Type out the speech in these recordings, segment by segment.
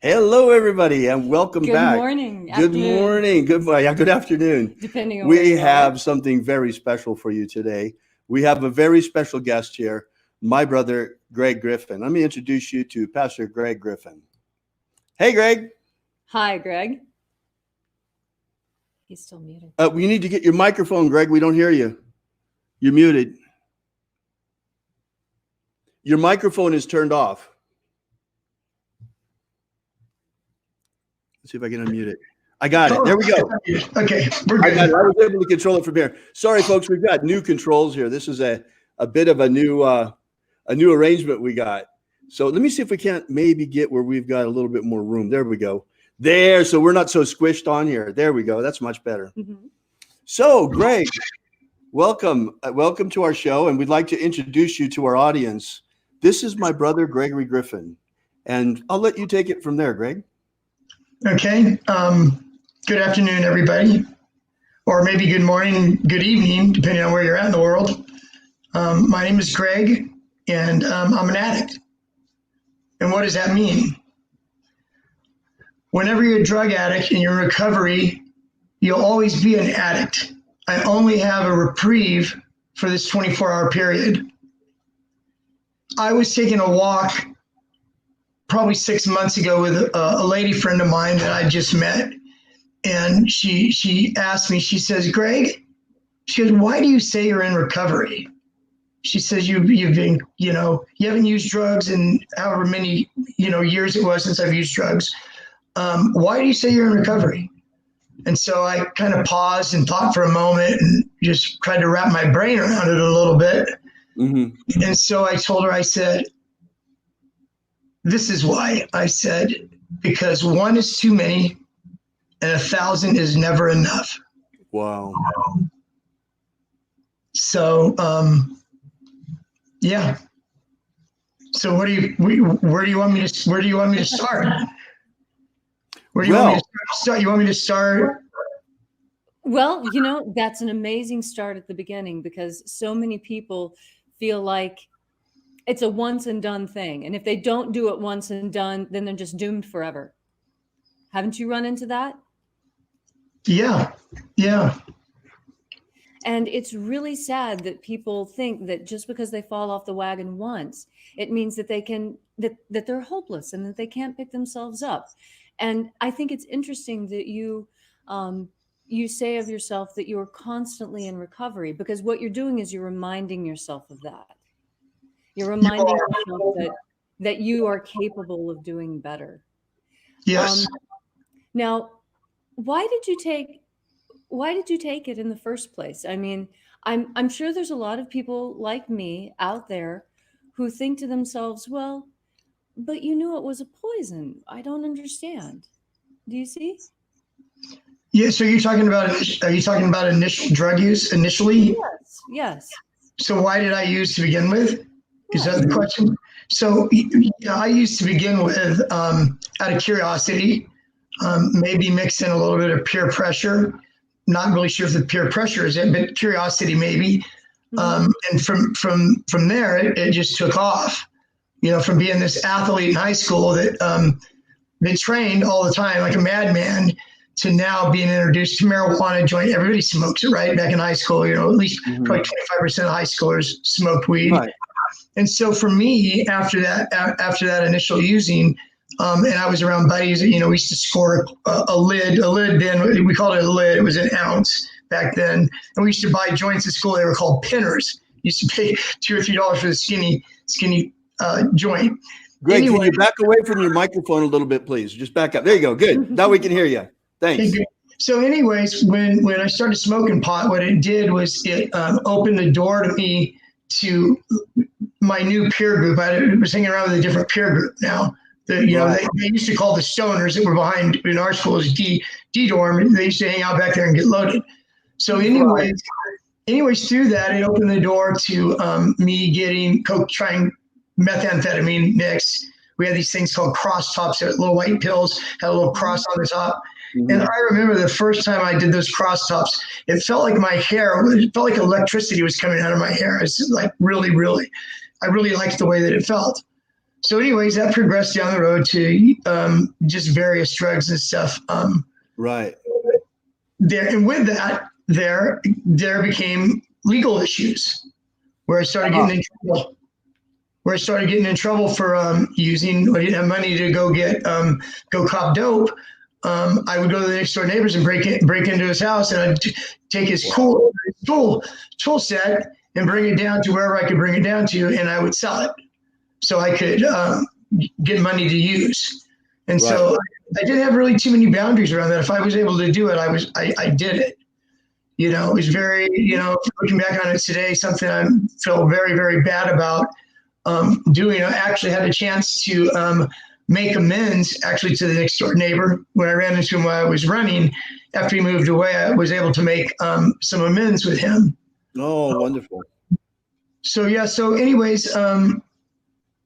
Hello, everybody, and welcome back. Good morning. Good morning. Good afternoon. Depending on where We you have are. something very special for you today. We have a very special guest here, my brother, Greg Griffin. Let me introduce you to Pastor Greg Griffin. Hey, Greg. Hi, Greg. He's still muted. You need to get your microphone, Greg. We don't hear you. You're muted. Your microphone is turned off. Let's see if I can unmute it. I got it. There we go. Okay, we're good. I was able to control it from here. Sorry, folks, we've got new controls here. This is a bit of a new arrangement we got. So let me see if we can't maybe get where we've got a little bit more room. There we go. There, so we're not so squished on here. There we go. That's much better. Mm-hmm. So, Greg, welcome to our show, and we'd like to introduce you to our audience. This is my brother, Gregory Griffin, and I'll let you take it from there, Greg. Okay. Good afternoon, everybody, or maybe good morning, good evening, depending on where you're at in the world. My name is Greg, and I'm an addict. And what does that mean? Whenever you're a drug addict and you're in recovery, you'll always be an addict. I only have a reprieve for this 24-hour period. I was taking a walk probably 6 months ago with a lady friend of mine that I just met. And she asked me, she says, Greg, she goes, why do you say you're in recovery? She says, you've been, you haven't used drugs in however many, years it was since I've used drugs. Why do you say you're in recovery? And so I kind of paused and thought for a moment and just tried to wrap my brain around it a little bit. Mm-hmm. And so I told her, I said, this is why. I said, because one is too many and 1,000 is never enough. Wow. So, yeah. So where do you want me to start? Where do you want me to start? You want me to start? Well, that's an amazing start at the beginning, because so many people feel like it's a once and done thing. And if they don't do it once and done, then they're just doomed forever. Haven't you run into that? Yeah. And it's really sad that people think that just because they fall off the wagon once, it means that that they're hopeless and that they can't pick themselves up. And I think it's interesting that you say of yourself that you are constantly in recovery, because what you're doing is you're reminding yourself of that. You're reminding yourself that you are capable of doing better. Yes. Now, why did you take it in the first place? I mean, I'm sure there's a lot of people like me out there who think to themselves, well, but you knew it was a poison. I don't understand. Do you see? Yeah. So are you talking about initial drug use initially? Yes. So why did I use to begin with? Is that the question? So I used to begin with out of curiosity, maybe mix in a little bit of peer pressure. Not really sure if the peer pressure is it, but curiosity maybe. Mm-hmm. And from there, it just took off. From being this athlete in high school that trained all the time like a madman, to now being introduced to marijuana joint. Everybody smokes it, right? Back in high school, at least probably 25% of high schoolers smoked weed. Right. And so for me, after that initial using, and I was around buddies, we used to score a lid then, we called it a lid. It was an ounce back then. And we used to buy joints at school. They were called pinners. Used to pay $2 or $3 for the skinny joint. Greg, can you back away from your microphone a little bit, please? Just back up. There you go. Good. Now we can hear you. Thanks. So anyways, when I started smoking pot, what it did was it opened the door to me to my new peer group. I was hanging around with a different peer group now. They used to call the stoners that were behind in our school as D dorm, and they used to hang out back there and get loaded. So anyways, through that, it opened the door to me getting trying methamphetamine mix. We had these things called cross tops, little white pills, had a little cross on the top. Mm-hmm. And I remember the first time I did those cross tops, it felt like it felt like electricity was coming out of my hair. It's like really, really, I really liked the way that it felt. So anyways, that progressed down the road to just various drugs and stuff. Right. There, and with that, there became legal issues where I started getting in trouble. Where I started getting in trouble for using, I didn't have money to go cop dope. I would go to the next door neighbors and break into his house, and I'd take his tool set and bring it down to wherever I could bring it down to, and I would sell it so I could get money to use. And so I didn't have really too many boundaries around that. If I was able to do it, I did it. You know, it was very, you know, looking back on it today, something I feel very, very bad about doing. I actually had a chance to make amends actually to the next door neighbor. When I ran into him while I was running, after he moved away, I was able to make some amends with him. Oh, wonderful. So yeah. So anyways,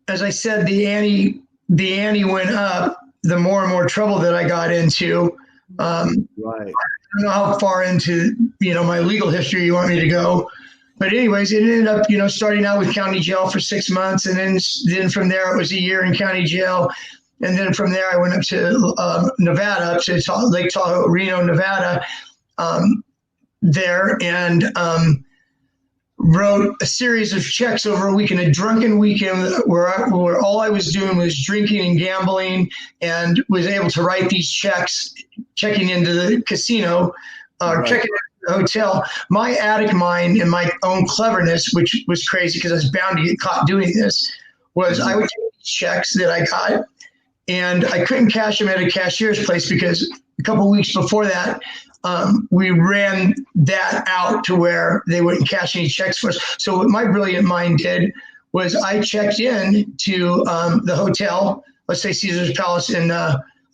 as I said, the ante went up the more and more trouble that I got into. Right. I don't know how far into, you know, my legal history you want me to go. But anyways, it ended up, you know, starting out with county jail for 6 months. And then from there, it was a year in county jail. And then from there, I went up to Nevada, up to Lake Tahoe, Reno, Nevada, there, and wrote a series of checks over a weekend, a drunken weekend where all I was doing was drinking and gambling, and was able to write these checks, checking into the casino, checking into the hotel. My attic mind and my own cleverness, which was crazy because I was bound to get caught doing this, was I would take these checks that I got, and I couldn't cash them at a cashier's place because a couple of weeks before that, we ran that out to where they wouldn't cash any checks for us. So what my brilliant mind did was I checked in to the hotel, let's say Caesar's Palace in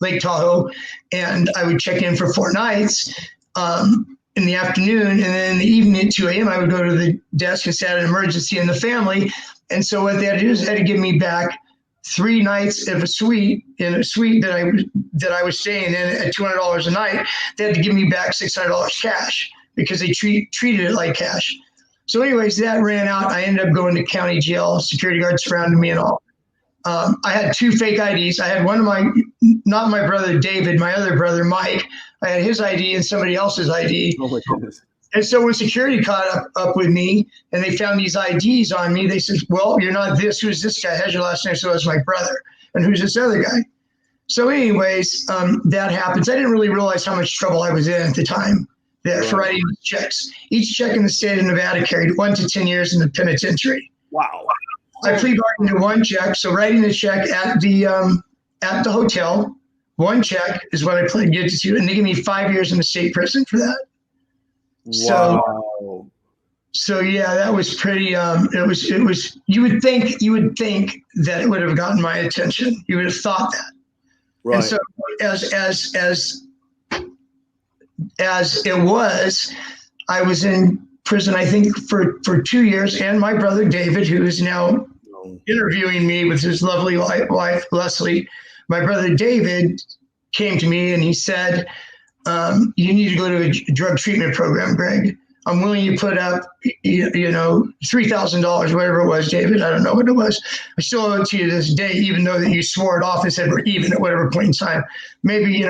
Lake Tahoe, and I would check in for 4 nights in the afternoon, and then in the evening at 2 a.m. I would go to the desk and say I had an emergency in the family. And so what they had to do is they had to give me back 3 nights of a suite that I was staying in at $200 a night. They had to give me back $600 cash because they treated it like cash. So anyways, that ran out. I ended up going to county jail. Security guards surrounded me and all. I had 2 fake IDs. I had one of not my brother David, my other brother Mike. I had his ID and somebody else's ID. Oh my goodness. And so when security caught up with me and they found these IDs on me, they said, well, you're not this. Who's this guy? Has your last name? So it's my brother. And who's this other guy? So anyways, that happens. I didn't really realize how much trouble I was in at the time for writing checks. Each check in the state of Nevada carried 1 to 10 years in the penitentiary. Wow. I plea bargained to 1 check. So writing the check at the hotel, 1 check is what I pled guilty to. And they gave me 5 years in the state prison for that. Wow. So yeah, that was pretty. It was. You would think that it would have gotten my attention. You would have thought that. Right. And so as it was, I was in prison, I think for 2 years, and my brother David, who is now interviewing me with his lovely wife Leslie, my brother David came to me and he said, you need to go to a drug treatment program, Greg. I'm willing to put up, $3,000, whatever it was, David. I don't know what it was. I still owe it to you this day, even though that you swore it off and said we're even at whatever point in time. Maybe,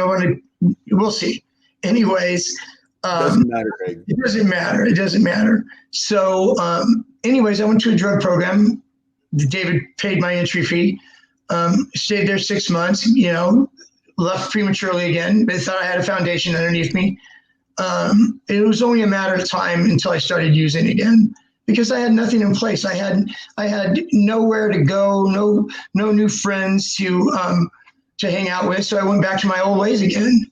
we'll see. Anyways. Doesn't matter, Greg. It doesn't matter. So anyways, I went to a drug program. David paid my entry fee. Stayed there 6 months, left prematurely again. They thought I had a foundation underneath me. It was only a matter of time until I started using again because I had nothing in place. I had nowhere to go, no new friends to hang out with. So I went back to my old ways again.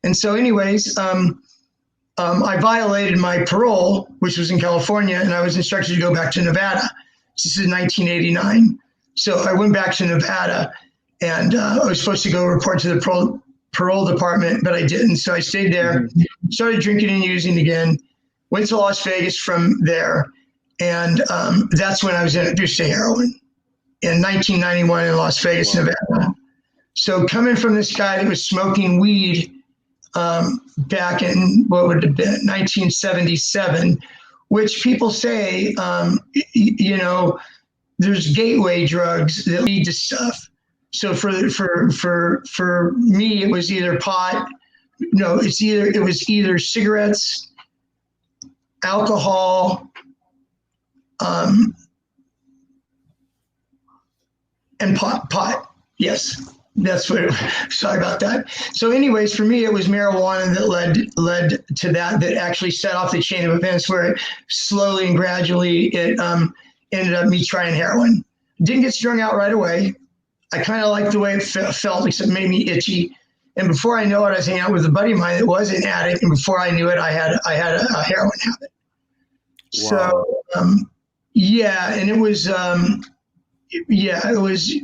And so anyways, I violated my parole, which was in California, and I was instructed to go back to Nevada. This is 1989. So I went back to Nevada. And I was supposed to go report to the parole department, but I didn't. So I stayed there, started drinking and using again, went to Las Vegas from there. And that's when I was introduced to heroin in 1991 in Las Vegas, Nevada. So coming from this guy that was smoking weed back in, what would it have been, 1977, which people say, there's gateway drugs that lead to stuff. So for me, it was either pot. No, it was either cigarettes, alcohol, and pot. Yes, that's what. Sorry about that. So, anyways, for me, it was marijuana that led to that actually set off the chain of events where it slowly and gradually it ended up me trying heroin. Didn't get strung out right away. I kind of liked the way it felt, except it made me itchy. And before I know it, I was hanging out with a buddy of mine that was an addict, and before I knew it, I had a heroin habit. Wow. So, yeah, and it was, it was.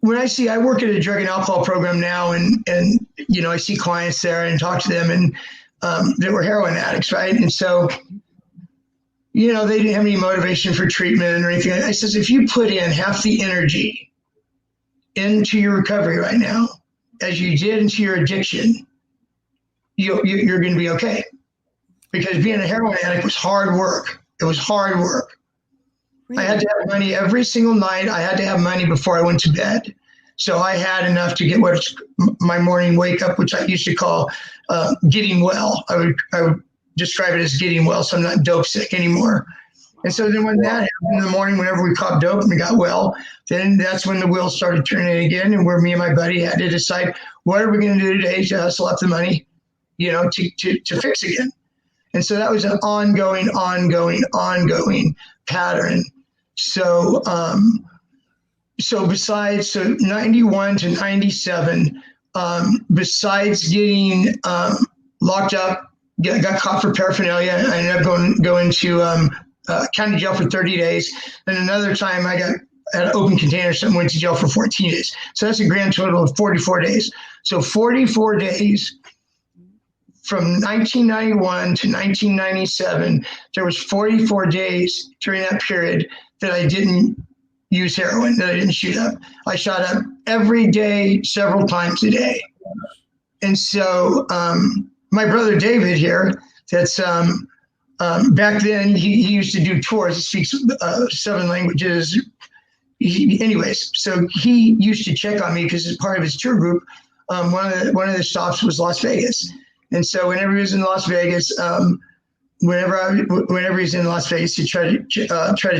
When I work at a drug and alcohol program now, and I see clients there and talk to them, and they were heroin addicts, right? And so, they didn't have any motivation for treatment or anything. I says, if you put in half the energy into your recovery right now as you did into your addiction, you're going to be okay. Because being a heroin addict was hard work. It was hard work. Really? I had to have money every single night. I had to have money before I went to bed. So I had enough to get what's my morning wake up, which I used to call getting well. I would describe it as getting well, so I'm not dope sick anymore. And so then when that happened in the morning, whenever we caught dope and we got well, then that's when the wheels started turning again, and where me and my buddy had to decide, what are we going to do today to hustle up the money, to fix again. And so that was an ongoing pattern. So, besides 91 to 97, besides getting locked up, got caught for paraphernalia, I ended up going to county jail for 30 days. And another time I got at an open container, something, went to jail for 14 days. So that's a grand total of 44 days. So 44 days. From 1991 to 1997, there was 44 days during that period that I didn't use heroin, that I didn't shoot up. I shot up every day, several times a day. And so my brother David here, that's back then, he used to do tours. He speaks 7 languages. Anyways, so he used to check on me because as part of his tour group, one of the stops was Las Vegas. And so whenever he was in Las Vegas, whenever he's in Las Vegas, he try to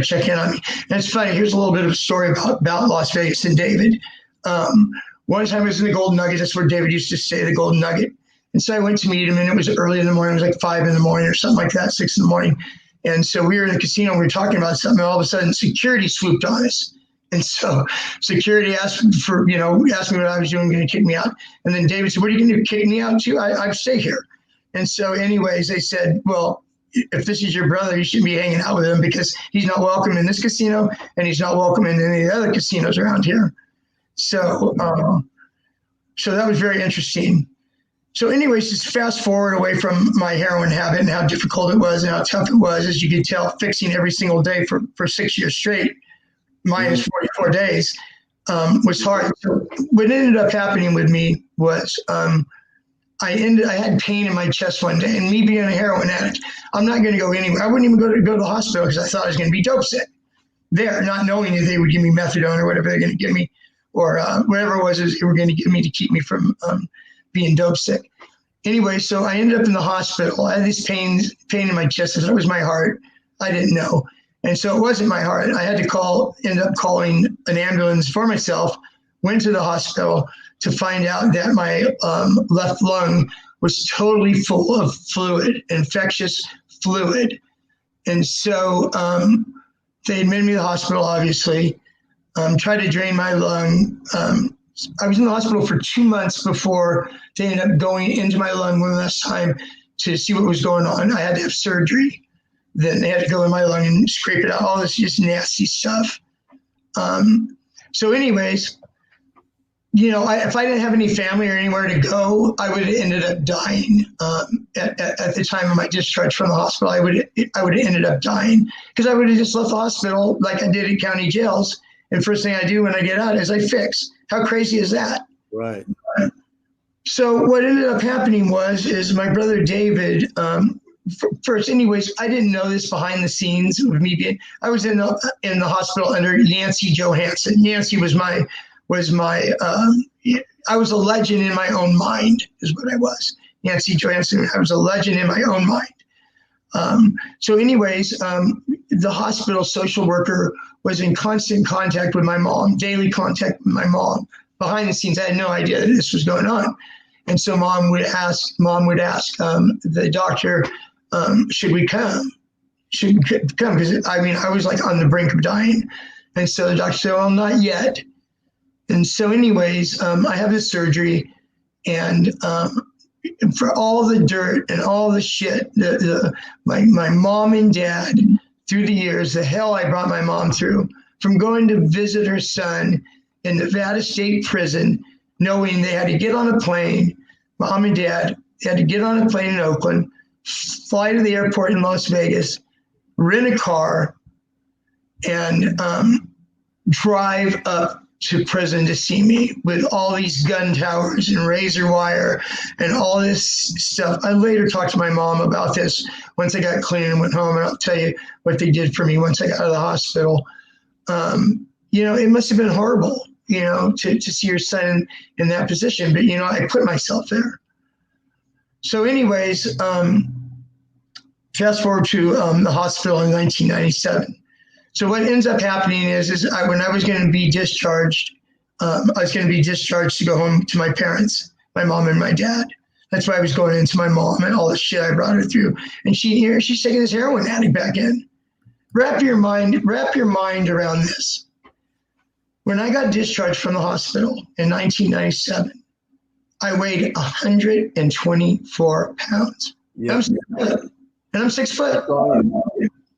check in on me. And it's funny. Here's a little bit of a story about Las Vegas and David. One time I was in the Golden Nugget. That's where David used to stay, the Golden Nugget. And so I went to meet him, and it was early in the morning. It was like 5 in the morning or something like that, 6 in the morning. And so we were in the casino. And we were talking about something. And all of a sudden, security swooped on us. And so security asked me what I was doing, going to kick me out. And then David said, what are you going to kick me out to? I stay here. And so anyways, they said, well, if this is your brother, you shouldn't be hanging out with him because he's not welcome in this casino and he's not welcome in any of the other casinos around here. So, so that was very interesting. So anyways, just fast forward away from my heroin habit and how difficult it was and how tough it was, as you could tell, fixing every single day for 6 years straight, minus 44 days, was hard. So what ended up happening with me was I had pain in my chest one day, and me being a heroin addict, I'm not going to go anywhere. I wouldn't even go to the hospital because I thought I was going to be dope sick there, not knowing that they would give me methadone or whatever they're going to give me, or whatever it was they were going to give me to keep me from being dope sick. Anyway, so I ended up in the hospital. I had this pain in my chest. I thought it was my heart. I didn't know. And so it wasn't my heart. I had to end up calling an ambulance for myself, went to the hospital to find out that my left lung was totally full of fluid, infectious fluid. And so they admitted me to the hospital, obviously, tried to drain my lung. I was in the hospital for 2 months before they ended up going into my lung one last time to see what was going on. I had to have surgery. Then they had to go in my lung and scrape it out, all this just nasty stuff. So anyways, if I didn't have any family or anywhere to go, I would have ended up dying. At the time of my discharge from the hospital, I would have ended up dying because I would have just left the hospital like I did in county jails. And first thing I do when I get out is I fix. How crazy is that? Right. So what ended up happening is my brother David first, anyways, I didn't know this behind the scenes of me being. I was in the hospital under Nancy Johansson. Nancy was my. I was a legend in my own mind, is what I was. Nancy Johansson. I was a legend in my own mind. So, anyways, the hospital social worker was in constant contact with my mom, daily contact with my mom. Behind the scenes, I had no idea that this was going on. And so mom would ask the doctor, should we come? Should we come? Because I was like on the brink of dying. And so the doctor said, well, not yet. And so anyways, I have this surgery, and for all the dirt and all the shit, my mom and dad, through the years, the hell I brought my mom through, from going to visit her son in Nevada State Prison, knowing they had to get on a plane, mom and dad, they had to get on a plane in Oakland, fly to the airport in Las Vegas, rent a car, and drive up to prison to see me with all these gun towers and razor wire and all this stuff. I later talked to my mom about this once I got clean and went home, and I'll tell you what they did for me once I got out of the hospital. It must have been horrible, to see your son in that position, but, I put myself there. So anyways, fast forward to the hospital in 1997. So what ends up happening is when I was going to be discharged, I was going to be discharged to go home to my parents, my mom and my dad. That's why I was going into my mom and all the shit I brought her through. And she's taking this heroin addict back in. Wrap your mind around this. When I got discharged from the hospital in 1997, I weighed 124 pounds. Yep. I'm 6 foot.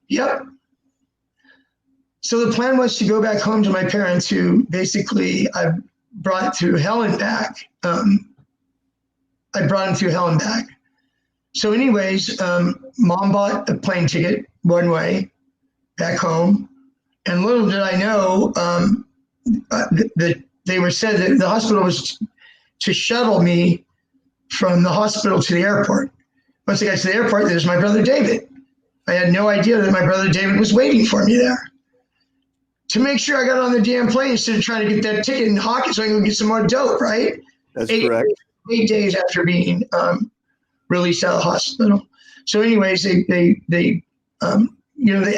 Yep. So the plan was to go back home to my parents, who basically I brought through hell and back. I brought him through hell and back. So anyways, mom bought a plane ticket one way back home. And little did I know that they were said that the hospital was to shuttle me from the hospital to the airport. Once I got to the airport, there's my brother David. I had no idea that my brother David was waiting for me there. To make sure I got on the damn plane instead of trying to get that ticket in hockey so I can get some more dope, right? That's correct. 8 days after being released out of the hospital. So anyways, they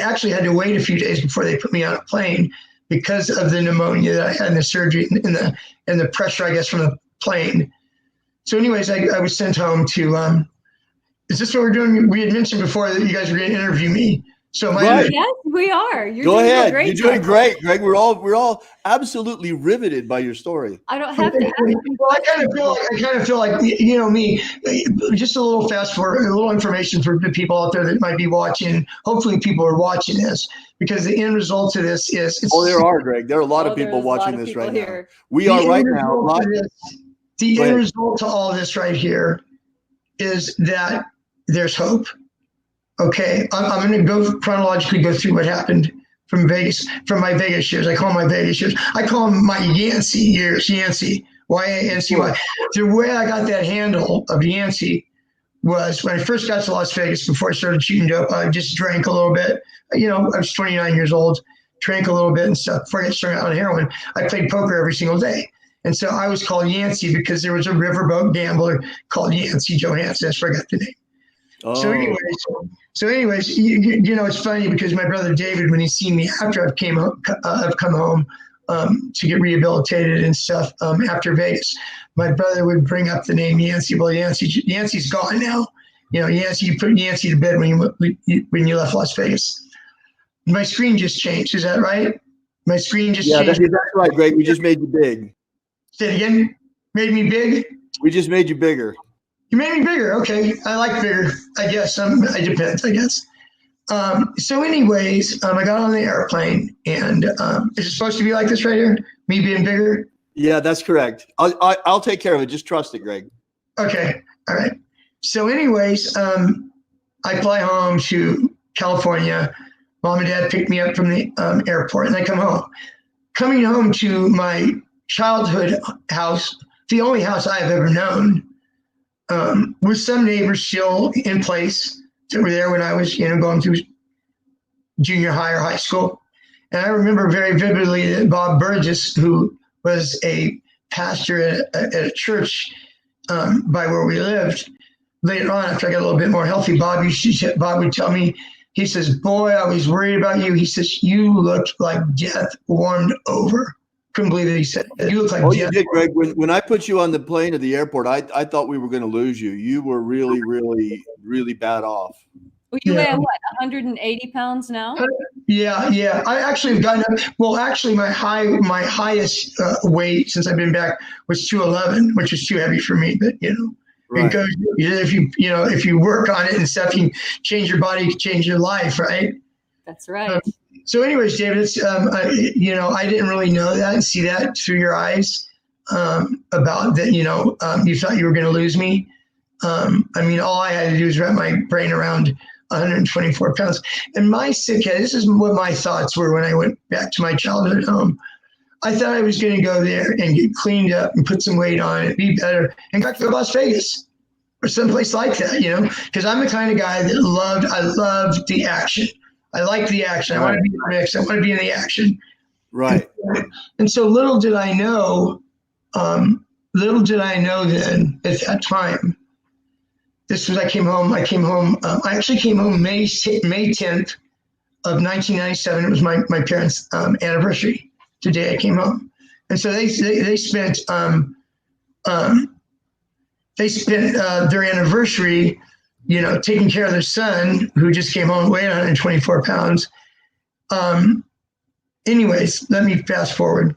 actually had to wait a few days before they put me on a plane because of the pneumonia that I had in the surgery and the pressure, I guess, from the plane. So anyways, I was sent home to, is this what we're doing? We had mentioned before that you guys were going to interview me. So yes, we are. Go ahead. You're doing great, Greg. We're all absolutely riveted by your story. I don't have to. Well, I kind of feel like me. Just a little fast forward, a little information for the people out there that might be watching. Hopefully, people are watching this, because the end result of this is. There are, Greg. There are a lot of people watching this right now. We are right now. The end result to all this right here is that there's hope. Okay, I'm going to go chronologically go through what happened from my Vegas years. I call them my Vegas years. I call them my Yancey years, Yancey, Y-A-N-C-Y. The way I got that handle of Yancey was when I first got to Las Vegas, before I started shooting dope, I just drank a little bit. I was 29 years old, drank a little bit and stuff. Before I got started on heroin, I played poker every single day. And so I was called Yancey because there was a riverboat gambler called Yancey Johansson. That's where I got the name. Oh. So anyways, it's funny because my brother David, when he's seen me after I've come home to get rehabilitated and stuff after Vegas, my brother would bring up the name Yancey. Well, Yancey's gone now. Yancey, you put Yancey to bed when you left Las Vegas. My screen just changed. Is that right? My screen just changed. Yeah, that's right, Greg. We just made you big. Say it again. Made me big? We just made you bigger. You made me bigger. Okay. I like bigger, I guess. It depends, I guess. So anyways, I got on the airplane, and is it supposed to be like this right here? Me being bigger? Yeah, that's correct. I'll take care of it. Just trust it, Greg. Okay. All right. So anyways, I fly home to California. Mom and dad picked me up from the airport, and I come home. Coming home to my childhood house, the only house I have ever known, with some neighbors still in place that were there when I was, going through junior high or high school. And I remember very vividly that Bob Burgess, who was a pastor at a church by where we lived, later on, after I got a little bit more healthy, Bob would tell me, he says, boy, I was worried about you. He says, you looked like death warmed over. Couldn't believe it. He said, you look like death. You did, Greg. When I put you on the plane at the airport, I thought we were going to lose you. You were really, really, really bad off. Well, you weigh what, 180 pounds now? Yeah. I actually have gotten up. Well, actually, my highest weight since I've been back was 211, which is too heavy for me. But right. Because if you work on it and stuff, you change your body, you change your life, right? That's right. So, anyways, David, it's I didn't really know that and see that through your eyes about that. You thought you were going to lose me. All I had to do was wrap my brain around 124 pounds. And my sick head, this is what my thoughts were when I went back to my childhood home. I thought I was going to go there and get cleaned up and put some weight on and be better and got to go to Las Vegas or someplace like that, because I'm the kind of guy that I loved the action. I like the action. I want to be in the mix. I want to be in the action. Right. And so little did I know then at that time, I came home. I actually came home May 10th of 1997. It was my parents' anniversary. Today I came home, and so they spent their anniversary, taking care of their son who just came home weighed 124 pounds. Anyways, let me fast forward.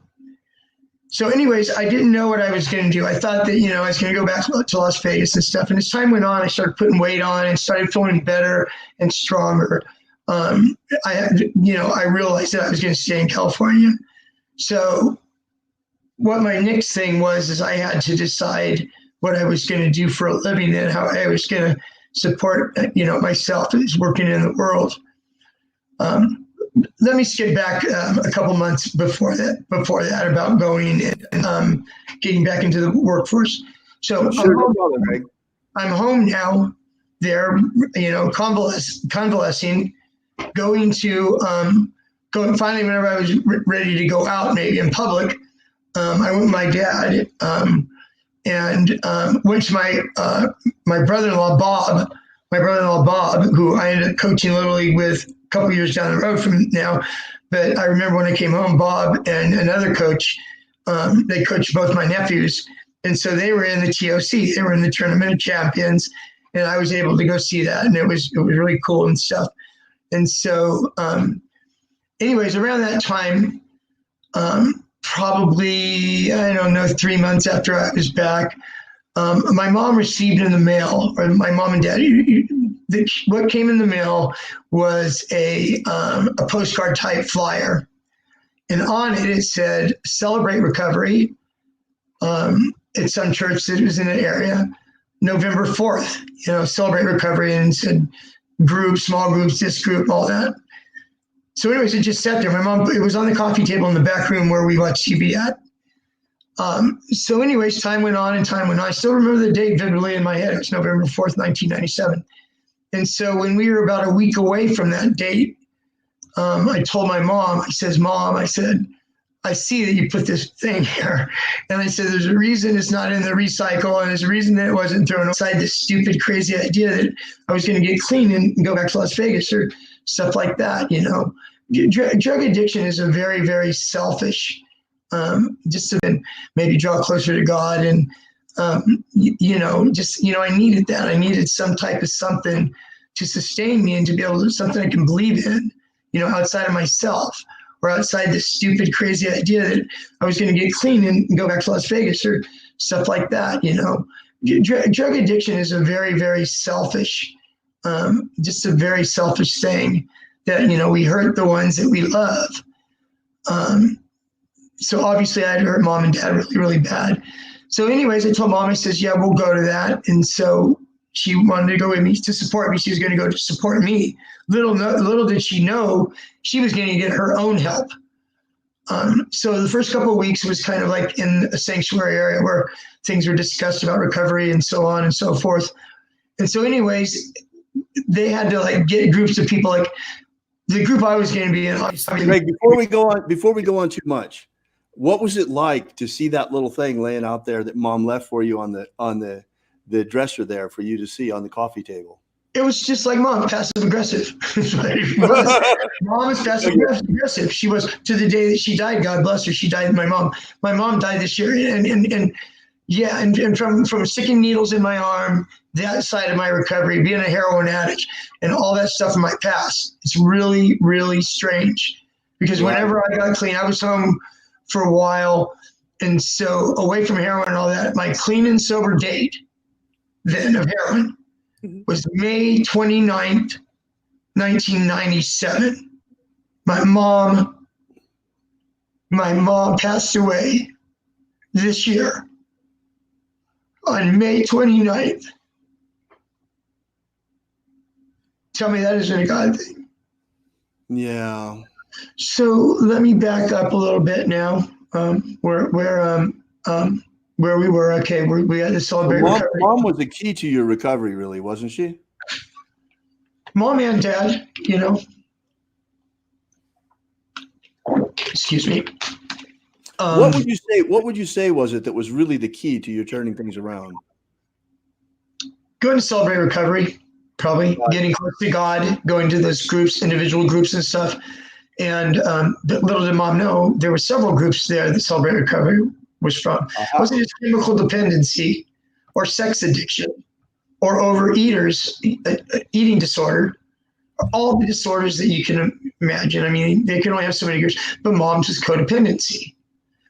So anyways, I didn't know what I was going to do. I thought that, I was going to go back to Las Vegas and stuff. And as time went on, I started putting weight on and started feeling better and stronger. I realized that I was going to stay in California. So what my next thing is I had to decide what I was going to do for a living and how I was going to support, myself as working in the world. Let me skip back a couple months before that about going and getting back into the workforce. So I'm home now. There, convalescing, going finally whenever I was ready to go out, maybe in public, I went with my dad and went to my brother-in-law Bob, who I ended up coaching Little League with a couple years down the road from now. But I remember when I came home, Bob and another coach, they coached both my nephews. And so they were in the TOC, they were in the Tournament of Champions, and I was able to go see that. And it was really cool and stuff. And so, anyways, around that time, probably, 3 months after I was back, my mom received in the mail, or my mom and dad, what came in the mail was a postcard type flyer. And on it said, "Celebrate Recovery." At some church that was in the area, November 4th, celebrate recovery, and said groups, small groups, this group, all that. So anyways, it just sat there. My mom, it was on the coffee table in the back room where we watched TV at. So anyways, time went on. I still remember the date vividly in my head. It was November 4th, 1997. And so when we were about a week away from that date, I told my mom, I said, I see that you put this thing here. And I said, there's a reason it's not in the recycle, and there's a reason that it wasn't thrown aside this stupid, crazy idea that I was going to get clean and go back to Las Vegas or stuff like that. Drug addiction is a very, very selfish, just to maybe draw closer to God. And, I needed that. I needed some type of something to sustain me and to be able to do something I can believe in, outside of myself. Or outside this stupid, crazy idea that I was going to get clean and go back to Las Vegas or stuff like that. Drug addiction is a very, very selfish, just a very selfish thing that, we hurt the ones that we love. So obviously I had hurt mom and dad really, really bad. So anyways, I told mom, I says, yeah, we'll go to that. And so she wanted to go with me to support me. She was going to go to support me. Little did she know she was going to get her own help. So the first couple of weeks was kind of like in a sanctuary area where things were discussed about recovery and so on and so forth. And so anyways, they had to like get groups of people, like the group I was going to be in. Greg, before we go on too much, what was it like to see that little thing laying out there that Mom left for you on the dresser there for you to see on the coffee table? It was just like Mom, passive aggressive. Mom was passive aggressive. She was, to the day that she died. God bless her. She died. My mom died this year, and from sticking needles in my arm, that side of my recovery, being a heroin addict, and all that stuff in my past. It's really, really strange, because whenever I got clean, I was home for a while, and so away from heroin and all that. My clean and sober date then of heroin was May 29th, 1997. My mom passed away this year on May 29th. Tell me that isn't a God thing. Yeah. So let me back up a little bit now. Where we were. Okay, we had to celebrate recovery. Mom was the key to your recovery, really, wasn't she? Mom and Dad, Excuse me. What would you say was it that was really the key to you turning things around? Going to celebrate recovery, probably getting close to God, going to those groups, individual groups and stuff. And little did Mom know, there were several groups there that Celebrate Recovery was from. It wasn't just chemical dependency or sex addiction or overeaters, eating disorder, all the disorders that you can imagine. I mean, they can only have so many groups, but Mom's was codependency.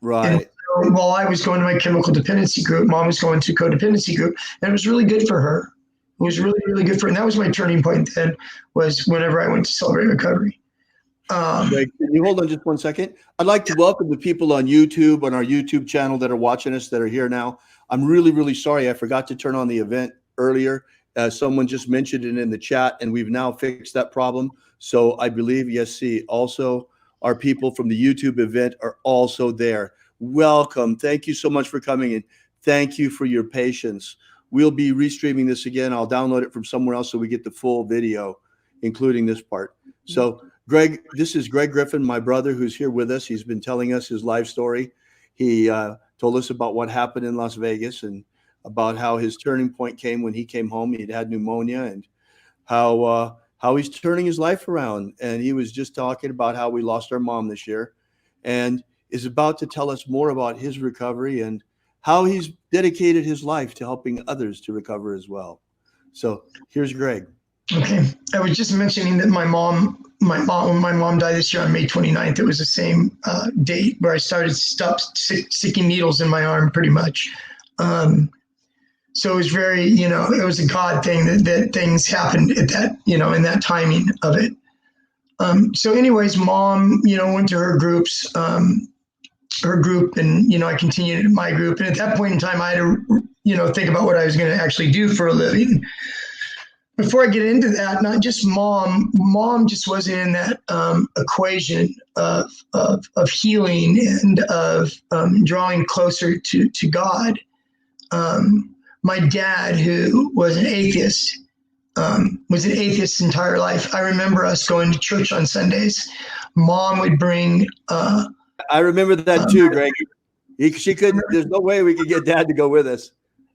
Right. And so while I was going to my chemical dependency group, Mom was going to codependency group, and it was really good for her. It was really, really good for her. And that was my turning point then, was whenever I went to Celebrate Recovery. Greg, can you hold on just one second? I'd like to welcome the people on YouTube, on our YouTube channel, that are watching us, that are here now. I'm really, really sorry. I forgot to turn on the event earlier. Someone just mentioned it in the chat, and we've now fixed that problem. So I believe, yes, see, also our people from the YouTube event are also there. Welcome. Thank you so much for coming in. Thank you for your patience. We'll be restreaming this again. I'll download it from somewhere else so we get the full video, including this part. So Greg, this is Greg Griffin, my brother, who's here with us. He's been telling us his life story. He told us about what happened in Las Vegas and about how his turning point came when he came home. He'd had pneumonia, and how he's turning his life around. And he was just talking about how we lost our mom this year, and is about to tell us more about his recovery and how he's dedicated his life to helping others to recover as well. So here's Greg. Okay. I was just mentioning that when my mom died this year on May 29th, it was the same date where I stopped sticking needles in my arm, pretty much. So it was very, it was a God thing that things happened at that, in that timing of it. So anyways, Mom, went to her groups, her group, and, I continued in my group. And at that point in time, I had to, think about what I was going to actually do for a living. Before I get into that, not just Mom just wasn't in that equation of healing and of drawing closer to God. My dad, who was an atheist his entire life. I remember us going to church on Sundays. Mom would bring. I remember that too, Greg. She couldn't. There's no way we could get Dad to go with us.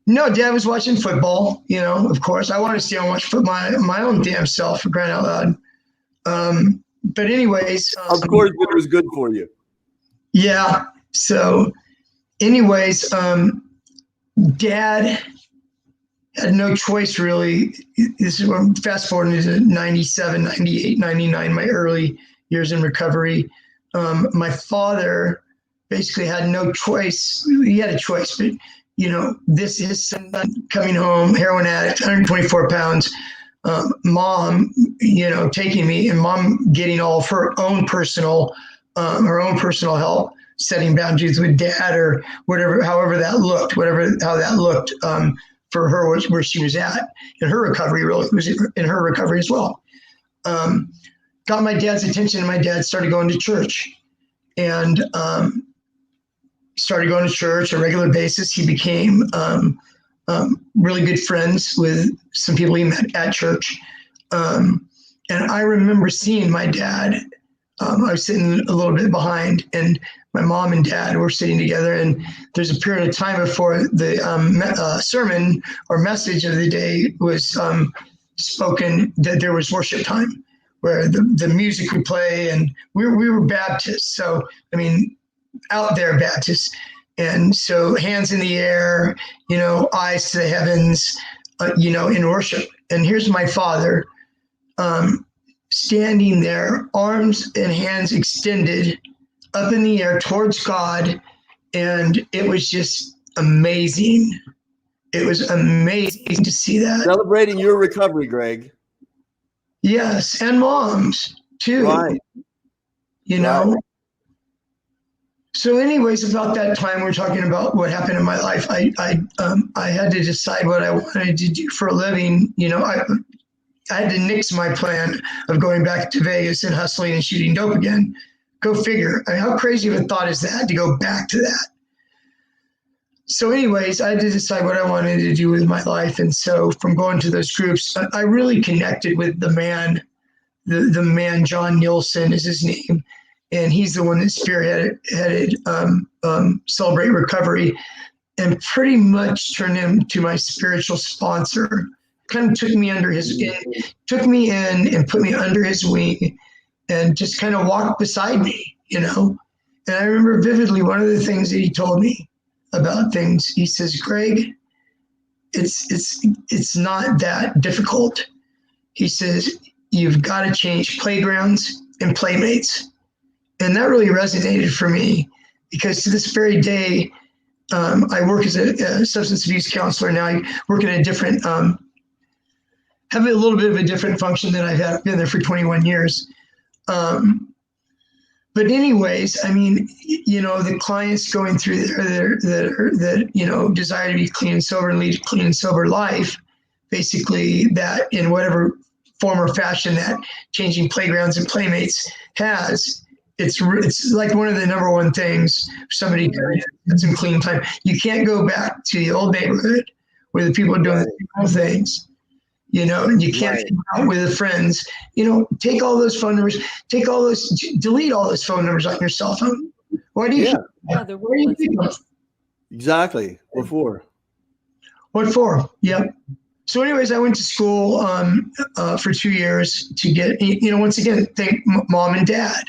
No, Dad was watching football, of course. I wanted to stay and watch football my own damn self, for crying out loud. But anyways. Of course, it was good for you. Yeah. So anyways, Dad had no choice, really. This is when fast forwarding to 97, 98, 99, my early years in recovery. My father basically had no choice. He had a choice, but this is son coming home, heroin addict, 124 pounds. Mom, taking me, and Mom getting all of her own personal help, setting boundaries with Dad or whatever, however that looked, how that looked for her, where she was at in her recovery, really was in her recovery as well. Got my dad's attention, and my dad started going to church, and started going to church on a regular basis. He became really good friends with some people he met at church. And I remember seeing my dad. I was sitting a little bit behind, and my mom and dad were sitting together. And there's a period of time before the sermon or message of the day was spoken that there was worship time, where the music would play, and we were Baptists. So, I mean, out there Baptists. And so hands in the air, eyes to the heavens, in worship. And here's my father standing there, arms and hands extended up in the air towards God. And it was just amazing. It was amazing to see that. Celebrating your recovery, Greg. Yes, and moms too. Right. Right. So anyways, about that time, we're talking about what happened in my life. I had to decide what I wanted to do for a living. I had to nix my plan of going back to Vegas and hustling and shooting dope again. Go figure. I mean, how crazy of a thought is that, to go back to that? So anyways, I had to decide what I wanted to do with my life. And so from going to those groups, I really connected with the man, the man, John Nielsen is his name. And he's the one that spearheaded Celebrate Recovery, and pretty much turned him to my spiritual sponsor. Kind of took me in and put me under his wing, and just kind of walked beside me, And I remember vividly one of the things that he told me about things. He says, Greg, it's not that difficult. He says, you've got to change playgrounds and playmates. And that really resonated for me, because to this very day, I work as a substance abuse counselor. Now I work in a different, have a little bit of a different function than I've had. Been there for 21 years. But anyways, I mean, the clients going through there that desire to be clean and sober and lead a clean and sober life, basically that in whatever form or fashion that changing playgrounds and playmates has, it's like one of the number one things for somebody to get some clean time. You can't go back to the old neighborhood where the people are doing the same things, and you can't hang out with the friends. Take all those phone numbers, delete all those phone numbers on your cell phone. Why do you? Yeah, they're worthless. Exactly. What for? What for? Yep. So anyways, I went to school for 2 years to get, once again, thank mom and dad.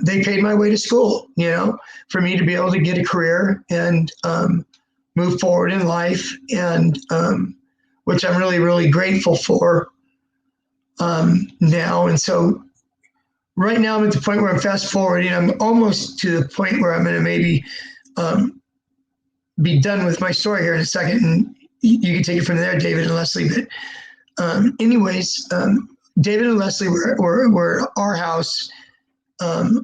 They paid my way to school, for me to be able to get a career and move forward in life, and which I'm really, really grateful for now. And so right now I'm at the point where I'm fast forwarding. I'm almost to the point where I'm going to maybe be done with my story here in a second. And you can take it from there, David and Leslie. But anyways, David and Leslie were at our house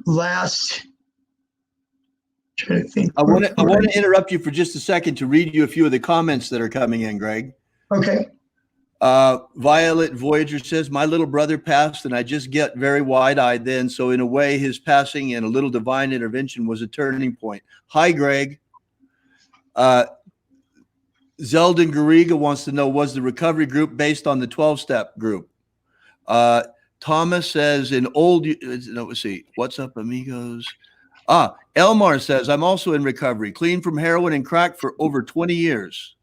last. Trying to think. I want to interrupt you for just a second to read you a few of the comments that are coming in, Greg. Okay. Violet Voyager says, my little brother passed and I just get very wide-eyed then. So in a way, his passing and a little divine intervention was a turning point. Hi, Greg. Zeldin Garriga wants to know, was the recovery group based on the 12-step group? Thomas says, let's see. What's up, amigos? Elmar says, I'm also in recovery, clean from heroin and crack for over 20 years.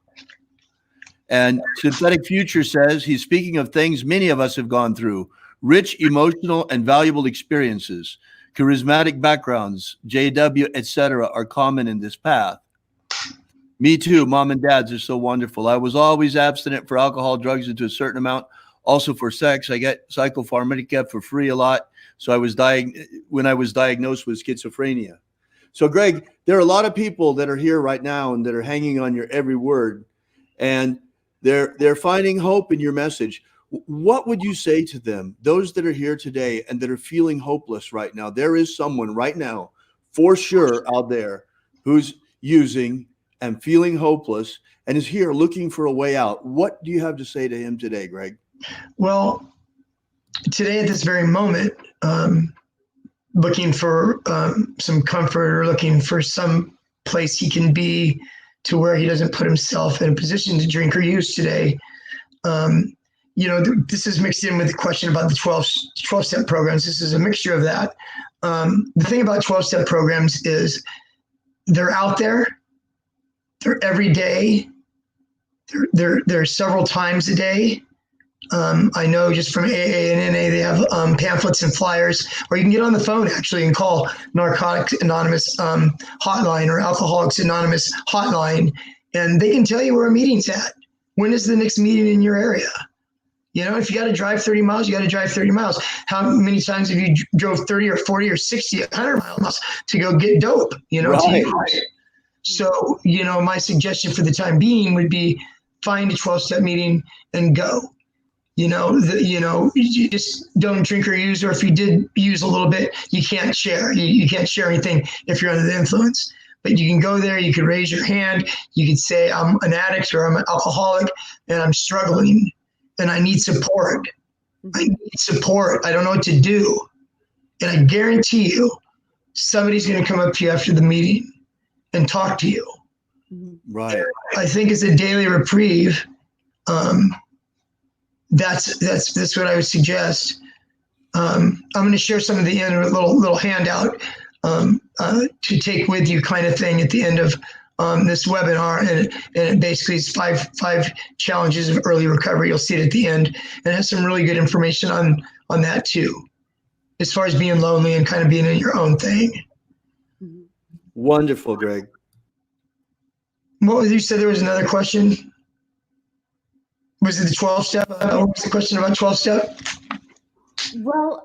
And Synthetic Future says, he's speaking of things many of us have gone through, rich, emotional, and valuable experiences, charismatic backgrounds, JW, etc. are common in this path. Me too. Mom and dads are so wonderful. I was always abstinent for alcohol, drugs, and to a certain amount, also for sex. I get psychopharmaca for free a lot. So when I was diagnosed with schizophrenia. So Greg, there are a lot of people that are here right now and that are hanging on your every word, and they're finding hope in your message. What would you say to them, those that are here today and that are feeling hopeless right now? There is someone right now, for sure, out there who's using and feeling hopeless and is here looking for a way out. What do you have to say to him today, Greg? Well, today at this very moment, looking for some comfort, or looking for some place he can be to where he doesn't put himself in a position to drink or use today. this is mixed in with the question about the 12-step programs. This is a mixture of that. The thing about 12-step programs is they're out there. They're every day. They're several times a day. I know just from AA and NA, they have pamphlets and flyers, or you can get on the phone actually and call Narcotics Anonymous hotline or Alcoholics Anonymous hotline, and they can tell you where a meeting's at. When is the next meeting in your area? If you got to drive 30 miles, you got to drive 30 miles. How many times have you drove 30 or 40 or 60, 100 miles to go get dope, Right. So, my suggestion for the time being would be find a 12-step meeting and go. You just don't drink or use, or if you did use a little bit, you can't share. You can't share anything if you're under the influence. But you can go there, you could raise your hand, you could say, I'm an addict or I'm an alcoholic and I'm struggling and I need support. I don't know what to do. And I guarantee you, somebody's going to come up to you after the meeting and talk to you. Right. I think it's a daily reprieve. That's what I would suggest. I'm going to share some of the end, a little handout to take with you, kind of thing, at the end of this webinar, and it basically is five challenges of early recovery. You'll see it at the end, and it has some really good information on that too, as far as being lonely and kind of being in your own thing. Wonderful, Greg. What was you said? There was another question. Was it the 12-step? What was the question about 12-step? Well,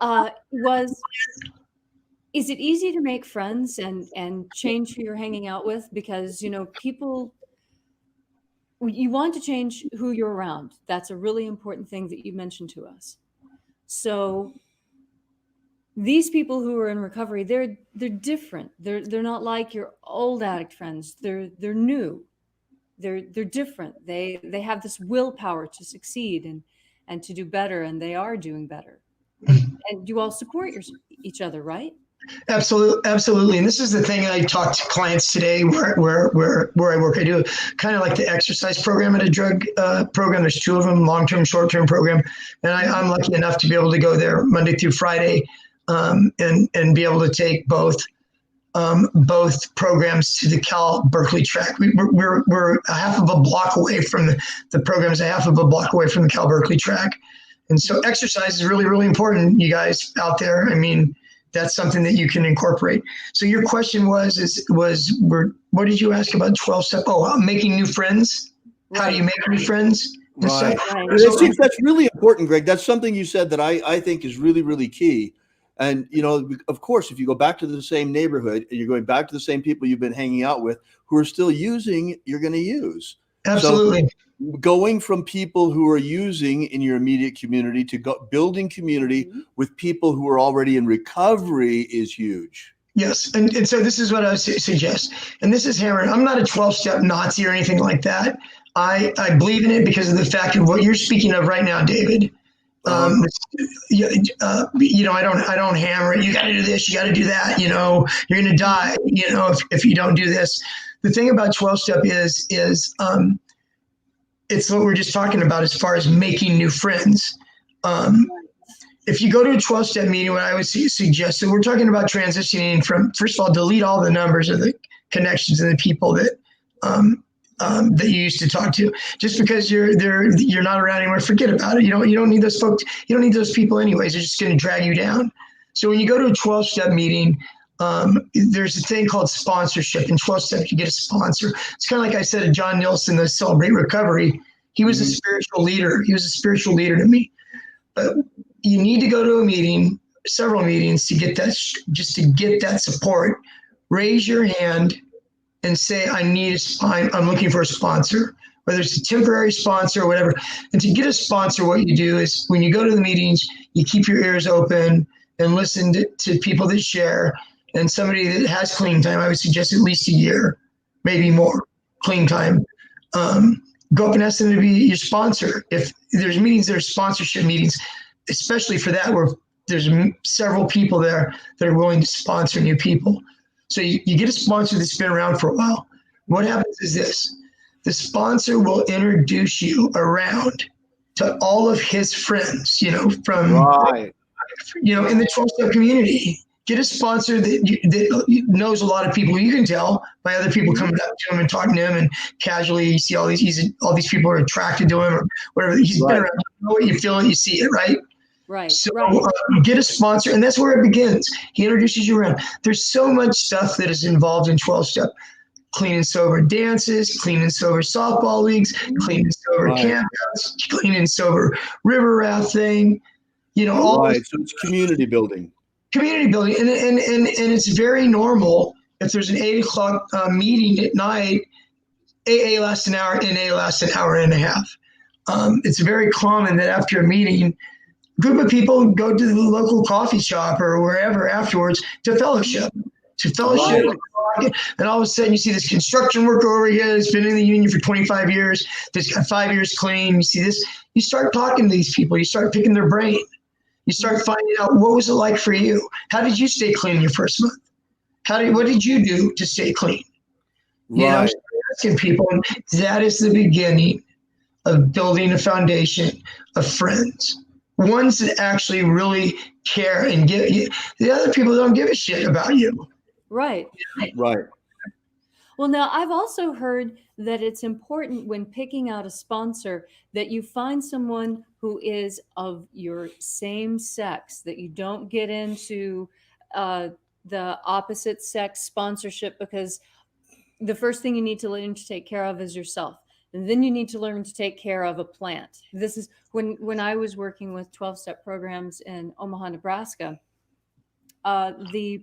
is it easy to make friends and change who you're hanging out with? Because, people, you want to change who you're around. That's a really important thing that you mentioned to us. So these people who are in recovery, they're different. They're not like your old addict friends. They're new. They're different. They have this willpower to succeed and to do better, and they are doing better. And you all support each other, right? Absolutely. And this is the thing I talk to clients today where I work. I do kind of like the exercise program at a drug program. There's two of them, long-term, short-term program. And I'm lucky enough to be able to go there Monday through Friday and be able to take both programs to the Cal Berkeley track. We're a half of a block away from the programs, a half of a block away from the Cal Berkeley track. And so exercise is really, really important, you guys out there. I mean, that's something that you can incorporate. So your question what did you ask about 12-step? Making new friends. Right. How do you make new friends? Right. That's really important, Greg. That's something you said that I think is really, really key. And, of course, if you go back to the same neighborhood, you're going back to the same people you've been hanging out with who are still using, you're going to use. Absolutely. So going from people who are using in your immediate community to building community with people who are already in recovery is huge. Yes. And so this is what I would suggest. And this is hammered. I'm not a 12-step Nazi or anything like that. I believe in it because of the fact of what you're speaking of right now, David. I don't hammer it. You got to do this. You got to do that. You're going to die. If you don't do this. The thing about 12-step is it's what we're just talking about as far as making new friends. If you go to a 12-step meeting, what I would suggest, so we're talking about transitioning from, first of all, delete all the numbers of the connections and the people that you used to talk to. Just because you're not around anymore, forget about it. You don't need those folks. You don't need those people anyways. They're just going to drag you down. So when you go to a 12-step meeting, there's a thing called sponsorship. In 12-step, you get a sponsor. It's kind of like I said to John Nielsen, the Celebrate Recovery. He was a spiritual leader. He was a spiritual leader to me. But you need to go to a meeting, several meetings, to get that, just to get that support. Raise your hand and say, I'm looking for a sponsor, whether it's a temporary sponsor or whatever. And to get a sponsor, what you do is when you go to the meetings, you keep your ears open and listen to people that share. And somebody that has clean time, I would suggest at least a year, maybe more clean time. Go up and ask them to be your sponsor. If there's meetings, there's sponsorship meetings, especially for that, where there's several people there that are willing to sponsor new people. So you get a sponsor that's been around for a while. What happens is this: the sponsor will introduce you around to all of his friends, from, Right. in the 12-step community. Get a sponsor that knows a lot of people. You can tell by other people coming up to him and talking to him, and casually you see all these people are attracted to him or whatever. He's been around. You know what, you feel it, you see it, right? Right. So right. Get a sponsor, and that's where it begins. He introduces you around. There's so much stuff that is involved in 12-step. Clean and sober dances, clean and sober softball leagues, clean and sober campouts, clean and sober river rafting. All right. So it's community building. Community building, and it's very normal. If there's an 8 o'clock meeting at night, AA lasts an hour, NA lasts an hour and a half. It's very common that after a meeting, a group of people go to the local coffee shop or wherever afterwards to fellowship. Right. And all of a sudden you see this construction worker over here that's been in the union for 25 years, that's got 5 years clean. You see this, you start talking to these people, you start picking their brain. You start finding out, what was it like for you? How did you stay clean your first month? What did you do to stay clean? Right. Asking people, and that is the beginning of building a foundation of friends. Ones that actually really care and give you. The other people don't give a shit about you. Right. Right. Well, now I've also heard that it's important when picking out a sponsor that you find someone who is of your same sex, that you don't get into the opposite sex sponsorship, because the first thing you need to learn to take care of is yourself. And then you need to learn to take care of a plant. This is when I was working with 12-step programs in Omaha, Nebraska, the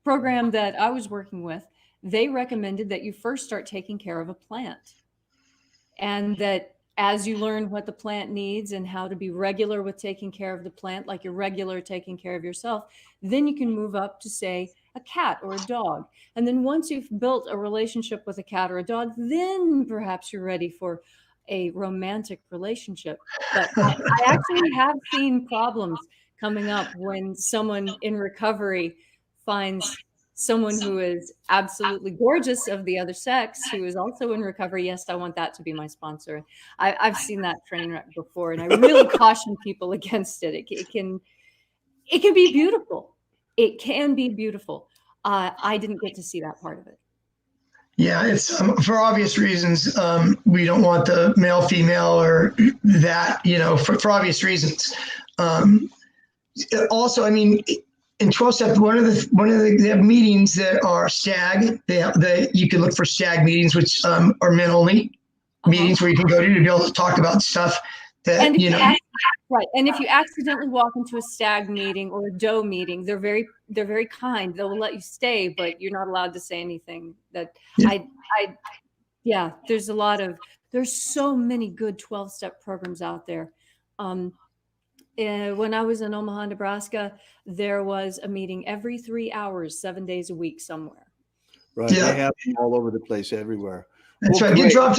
program that I was working with, they recommended that you first start taking care of a plant. And that as you learn what the plant needs and how to be regular with taking care of the plant, like you're regular taking care of yourself, then you can move up to, say, a cat or a dog. And then once you've built a relationship with a cat or a dog, then perhaps you're ready for a romantic relationship. But I actually have seen problems coming up when someone in recovery finds someone who is absolutely gorgeous of the other sex, who is also in recovery. Yes, I want that to be my sponsor. I've seen that train wreck before, and I really caution people against it. It can be beautiful. It can be beautiful. I didn't get to see that part of it. Yeah, it's for obvious reasons. We don't want the male, female, or that, for obvious reasons. Also, I mean, in 12-step, they have meetings that are stag. You can look for stag meetings, which are men only meetings where you can go to be able to talk about stuff that, right. And if you accidentally walk into a stag meeting or a doe meeting, they're very kind. They'll let you stay, but you're not allowed to say anything. There's so many good 12-step programs out there. When I was in Omaha, Nebraska, there was a meeting every 3 hours, 7 days a week somewhere. Right. Yeah. They have them all over the place, everywhere. That's right. Get dropped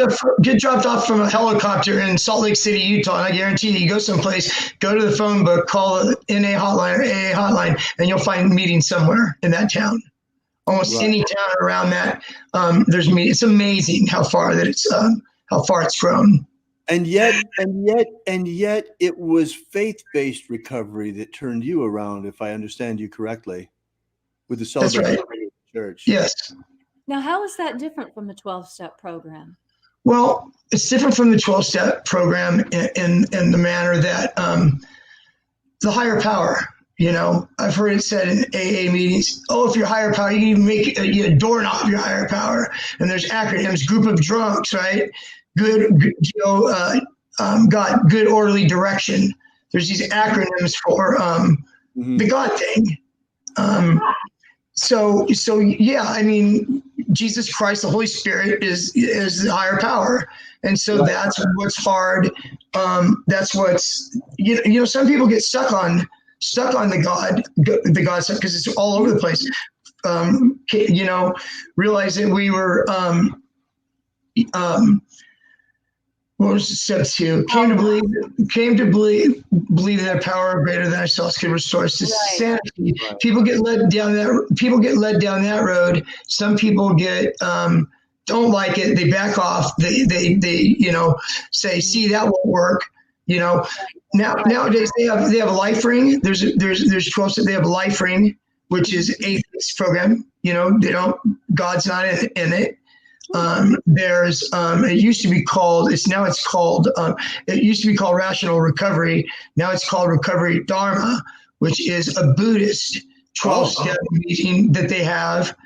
off from a helicopter in Salt Lake City, Utah, and I guarantee you go someplace, go to the phone book, call the NA hotline or AA hotline, and you'll find meetings somewhere in that town. Almost any town around that, there's meetings. It's amazing how far it's grown. And yet, it was faith-based recovery that turned you around, if I understand you correctly, with the Celebration Church. Yes. Now, how is that different from the 12-step program? Well, it's different from the 12-step program in the manner that the higher power. I've heard it said in AA meetings, if you're higher power, you can even make a doorknob your higher power. And there's acronyms, group of drunks, right? Got good orderly direction. There's these acronyms for the God thing. So yeah, I mean, Jesus Christ, the Holy Spirit is the higher power, and so that's what's hard. That's what's some people get stuck on the God stuff because it's all over the place. Realizing we were what was step 2? Came to believe that power greater than ourselves could restore us to sanity. Right. People get led down that road. Some people don't like it. They back off. They say, see, that won't work. You know, nowadays they have a life ring. There's 12 steps. They have a life ring, which is atheist program. You know, God's not in it. There's it used to be called it used to be called Rational Recovery. Now it's called Recovery Dharma, which is a Buddhist 12-step meeting that they have.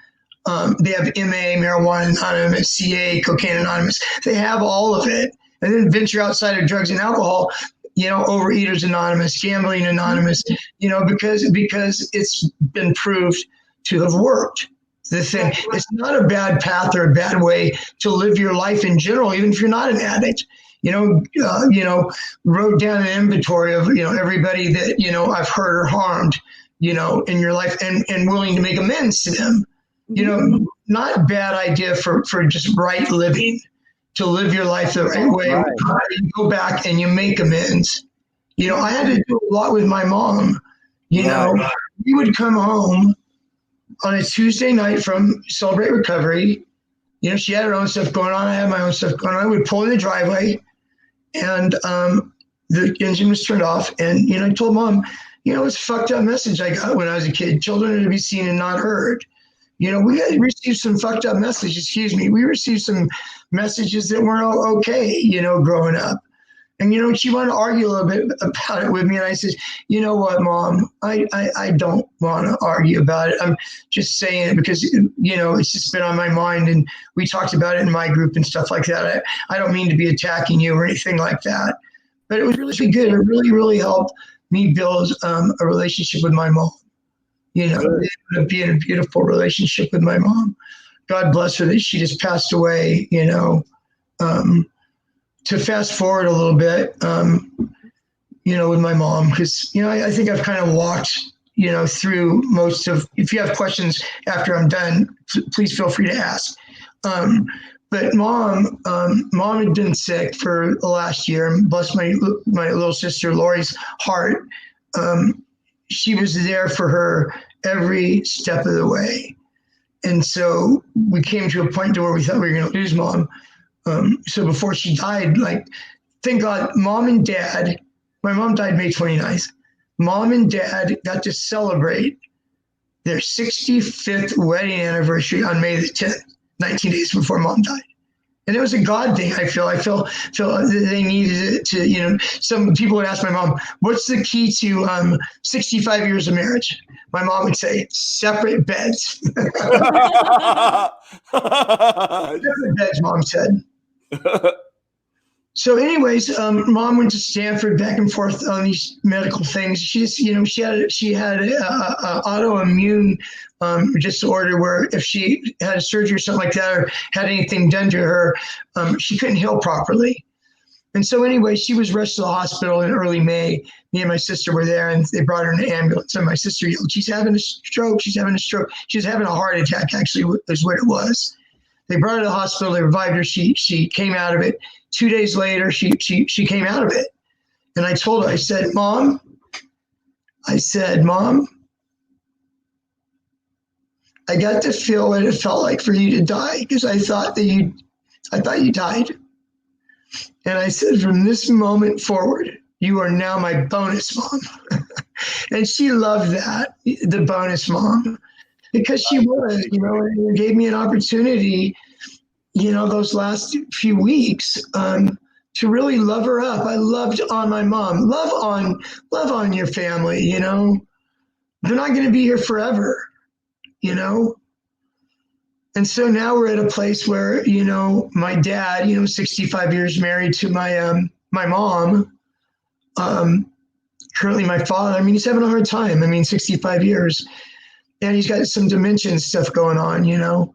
They have MA, Marijuana Anonymous, CA, Cocaine Anonymous. They have all of it. And then venture outside of drugs and alcohol, you know, Overeaters Anonymous, Gambling Anonymous, you know, because it's been proved to have worked. The thing, it's not a bad path or a bad way to live your life in general, even if you're not an addict. You know, wrote down an inventory of, you know, everybody that, you know, I've hurt or harmed, you know, in your life, and willing to make amends to them. You know, not a bad idea for just right living, to live your life the right way. Right. You go back and you make amends. You know, I had to do a lot with my mom. You know, we would come home on a Tuesday night from Celebrate Recovery. You know, she had her own stuff going on. I had my own stuff going on. I would pull in the driveway, and the engine was turned off. And, you know, I told Mom, you know, it's a fucked up message I got when I was a kid. Children are to be seen and not heard. You know, we received some fucked up messages. We received some messages that weren't okay, you know, growing up. And, you know, she wanted to argue a little bit about it with me. And I said, you know what, Mom, I don't want to argue about it. I'm just saying it because, you know, it's just been on my mind. And we talked about it in my group and stuff like that. I don't mean to be attacking you or anything like that. But it was really good. It really, really helped me build a relationship with my mom. You know, be in a beautiful relationship with my mom. God bless her that she just passed away, you know. To fast forward a little bit, you know, with my mom, because, you know, I think I've kind of walked, you know, through most of, if you have questions after I'm done, please feel free to ask. But mom had been sick for the last year, and bless my little sister Lori's heart. She was there for her every step of the way. And so we came to a point to where we thought we were going to lose Mom. So before she died, like, thank God, Mom and Dad, my mom died May 29th. Mom and Dad got to celebrate their 65th wedding anniversary on May the 10th, 19 days before Mom died. And it was a God thing. I feel they needed it to, you know, some people would ask my mom, what's the key to 65 years of marriage? My mom would say, separate beds. Separate beds, Mom said. So anyways, Mom went to Stanford back and forth on these medical things. She just, you know, she had a autoimmune disorder where if she had a surgery or something like that, or had anything done to her, she couldn't heal properly. And so anyway, she was rushed to the hospital in early May. Me and my sister were there, and they brought her in an ambulance. And my sister yelled, she's having a stroke. She's having a stroke. She was having a heart attack, actually, is what it was. They brought her to the hospital. They revived her. She came out of it. 2 days later, she came out of it. And I told her, I said, Mom, I got to feel what it felt like for you to die, because I thought you died. And I said, from this moment forward, you are now my bonus mom. And she loved that, the bonus mom, because she was, you know, and it gave me an opportunity, you know, those last few weeks to really love her up. I loved on my mom. Love on your family, you know. They're not going to be here forever, you know. And so now we're at a place where, you know, my dad, you know, 65 years married to my my mom, currently my father. I mean, he's having a hard time. I mean, 65 years. And he's got some dementia and stuff going on, you know.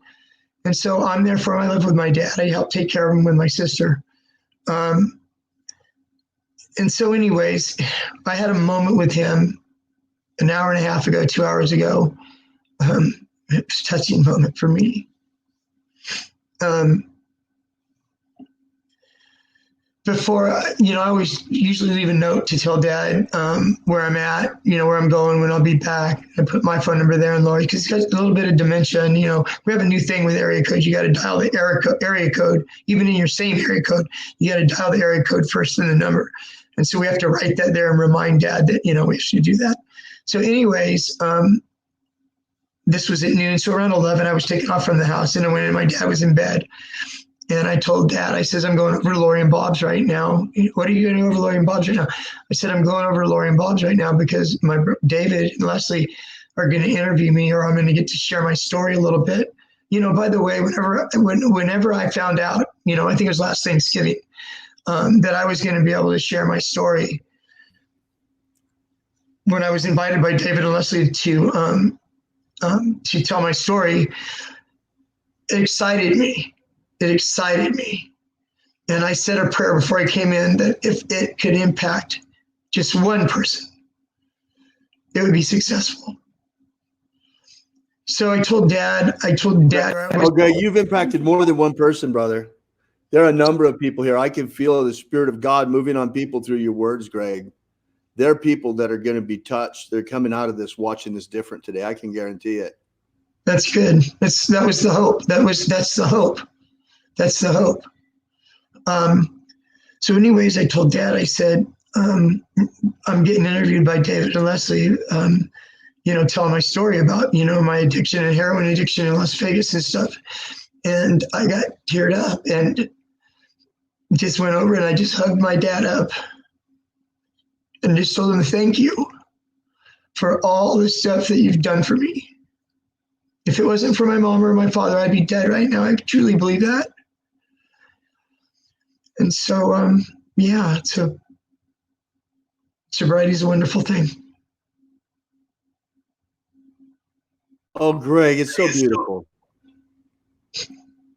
And so I'm there for him. I live with my dad. I help take care of him with my sister. And so anyways, I had a moment with him an hour and a half ago, 2 hours ago. It was a touching moment for me. Before, you know, I always usually leave a note to tell Dad where I'm at, you know, where I'm going, when I'll be back. I put my phone number there, and Lori, because he's got a little bit of dementia, and, you know, we have a new thing with area codes. You got to dial the area code, even in your same area code. You got to dial the area code first and the number. And so we have to write that there and remind Dad that, we should do that. So anyways, this was at noon. So around 11, I was taken off from the house, and I went in. My dad was in bed. And I told Dad, I says, I'm going over to Lori and Bob's right now. What are you going to go over to Lori and Bob's right now? I said, I'm going over to Lori and Bob's right now because David and Leslie are going to interview me, or I'm going to get to share my story a little bit. By the way, whenever I found out, I think it was last Thanksgiving, that I was going to be able to share my story, when I was invited by David and Leslie to tell my story, it excited me. It excited me. And I said a prayer before I came in that if it could impact just one person, it would be successful. So I told Dad. Okay, you've impacted more than one person, brother. There are a number of people here. I can feel the Spirit of God moving on people through your words, Greg. There are people that are going to be touched. They're coming out of this, watching this different today. I can guarantee it. That's good. That was the hope. That's the hope. That's the hope. So anyways, I told Dad, I said, I'm getting interviewed by David and Leslie, telling my story about, my addiction and heroin addiction in Las Vegas and stuff. And I got teared up and just went over and I just hugged my dad up and just told him thank you for all the stuff that you've done for me. If it wasn't for my mom or my father, I'd be dead right now. I truly believe that. And so, sobriety is a wonderful thing. Oh, Greg, it's so beautiful.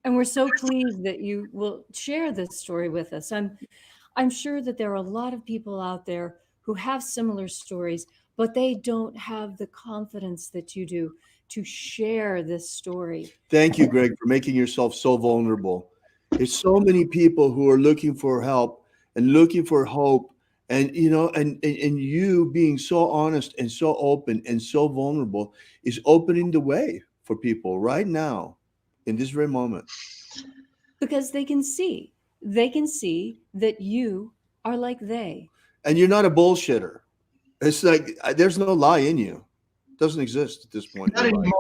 And we're so pleased that you will share this story with us. I'm sure that there are a lot of people out there who have similar stories, but they don't have the confidence that you do to share this story. Thank you, Greg, for making yourself so vulnerable. There's so many people who are looking for help and looking for hope, and and you being so honest and so open and so vulnerable is opening the way for people right now in this very moment. Because they can see that you are like they. And you're not a bullshitter. It's like there's no lie in you. It doesn't exist at this point. Not anymore.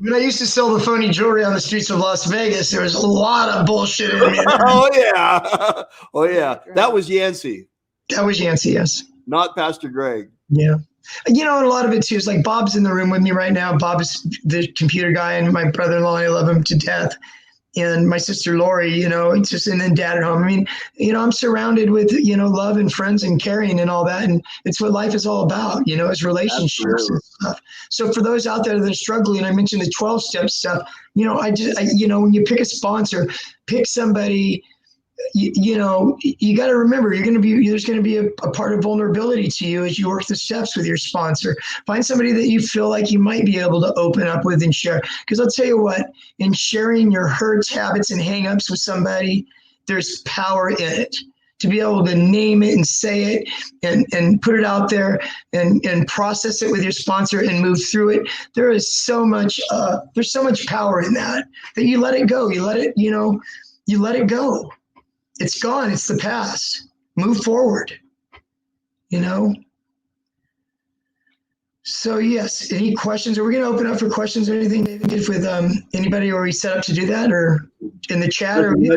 When I used to sell the phony jewelry on the streets of Las Vegas, there was a lot of bullshit in me. Oh yeah. Oh yeah. That was Yancey. That was Yancey, yes. Not Pastor Greg. Yeah. And a lot of it too is like Bob's in the room with me right now. Bob is the computer guy, and my brother-in-law, I love him to death. And my sister Lori, it's just, and then Dad at home. I mean, I'm surrounded with, love and friends and caring and all that. And it's what life is all about, is relationships. Absolutely. And stuff. So for those out there that are struggling, I mentioned the 12-step stuff, when you pick a sponsor, pick somebody, you got to remember there's going to be a part of vulnerability to you as you work the steps with your sponsor. Find somebody that you feel like you might be able to open up with and share. Because I'll tell you what, in sharing your hurts, habits, and hangups with somebody, there's power in it. To be able to name it and say it and put it out there and process it with your sponsor and move through it. There is so much there's so much power in that you let it go. You let it go. It's gone. It's the past. Move forward, So yes, any questions? Are we going to open up for questions or anything, David, with anybody? Or are we set up to do that, or in the chat? Or are we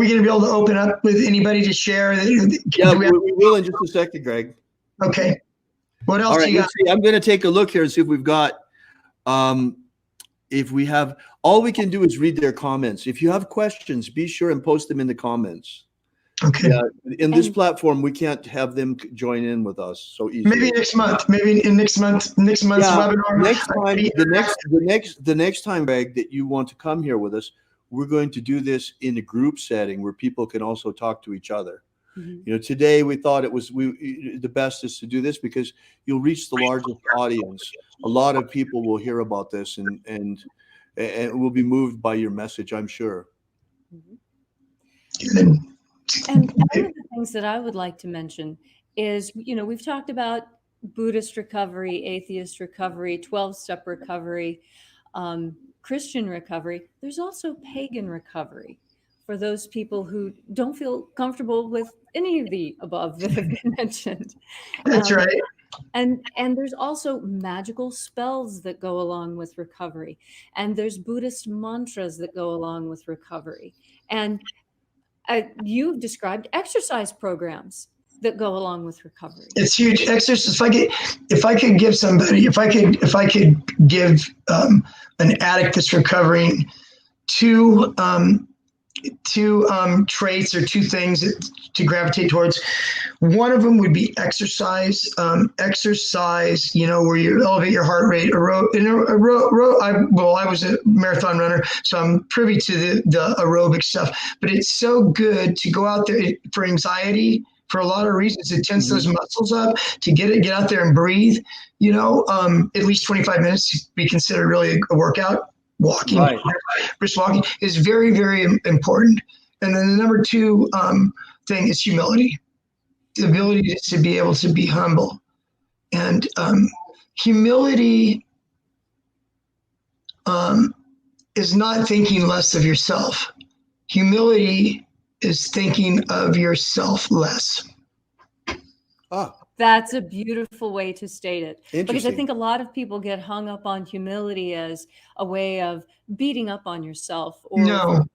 going to be able to open up with anybody to share? Yeah, we will in just a second, Greg. Okay. What else do you got? I'm going to take a look here and see if we've got if we have, all we can do is read their comments. If you have questions, be sure and post them in the comments. Okay. In this platform, we can't have them join in with us so easily. Maybe next month. Maybe in next month's webinar. The next time, Greg, that you want to come here with us, we're going to do this in a group setting where people can also talk to each other. Mm-hmm. Today we thought it was the best is to do this because you'll reach the largest audience. A lot of people will hear about this and will be moved by your message, I'm sure. Mm-hmm. And one of the things that I would like to mention is, we've talked about Buddhist recovery, atheist recovery, 12-step recovery, Christian recovery. There's also pagan recovery for those people who don't feel comfortable with any of the above that have been mentioned. That's right. And there's also magical spells that go along with recovery. And there's Buddhist mantras that go along with recovery. And you've described exercise programs that go along with recovery. It's huge. Exercise. If I could give somebody, if I could give an addict that's recovering two traits or two things to gravitate towards. One of them would be exercise. Exercise, where you elevate your heart rate. I was a marathon runner, so I'm privy to the aerobic stuff. But it's so good to go out there for anxiety. For a lot of reasons, it tenses those muscles up to get out there and breathe. At least 25 minutes to be considered really a workout. Walking, right. Brisk walking is very, very important. And then the number two thing is humility, the ability to be able to be humble. And humility is not thinking less of yourself. Humility is thinking of yourself less. That's a beautiful way to state it. Because I think a lot of people get hung up on humility as a way of beating up on yourself or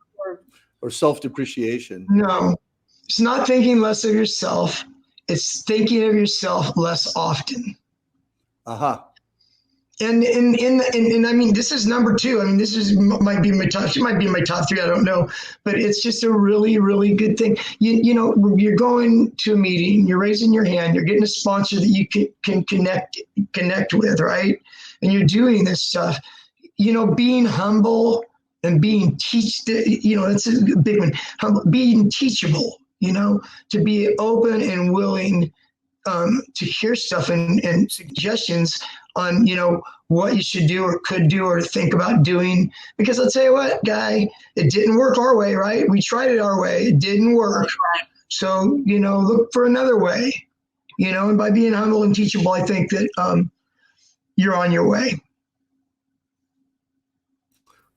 self-depreciation. No, it's not thinking less of yourself. It's thinking of yourself less often. And I mean, this is number two. I mean, might be my top three. I don't know, but it's just a really, really good thing. You're going to a meeting, you're raising your hand, you're getting a sponsor that you can connect with, right? And you're doing this stuff. Being humble and being that's a big one. Being teachable. To be open and willing to hear stuff and suggestions on, what you should do or could do or think about doing. Because I'll tell you what, guy, it didn't work our way, right? We tried it our way. It didn't work. So, look for another way, and by being humble and teachable, I think that you're on your way.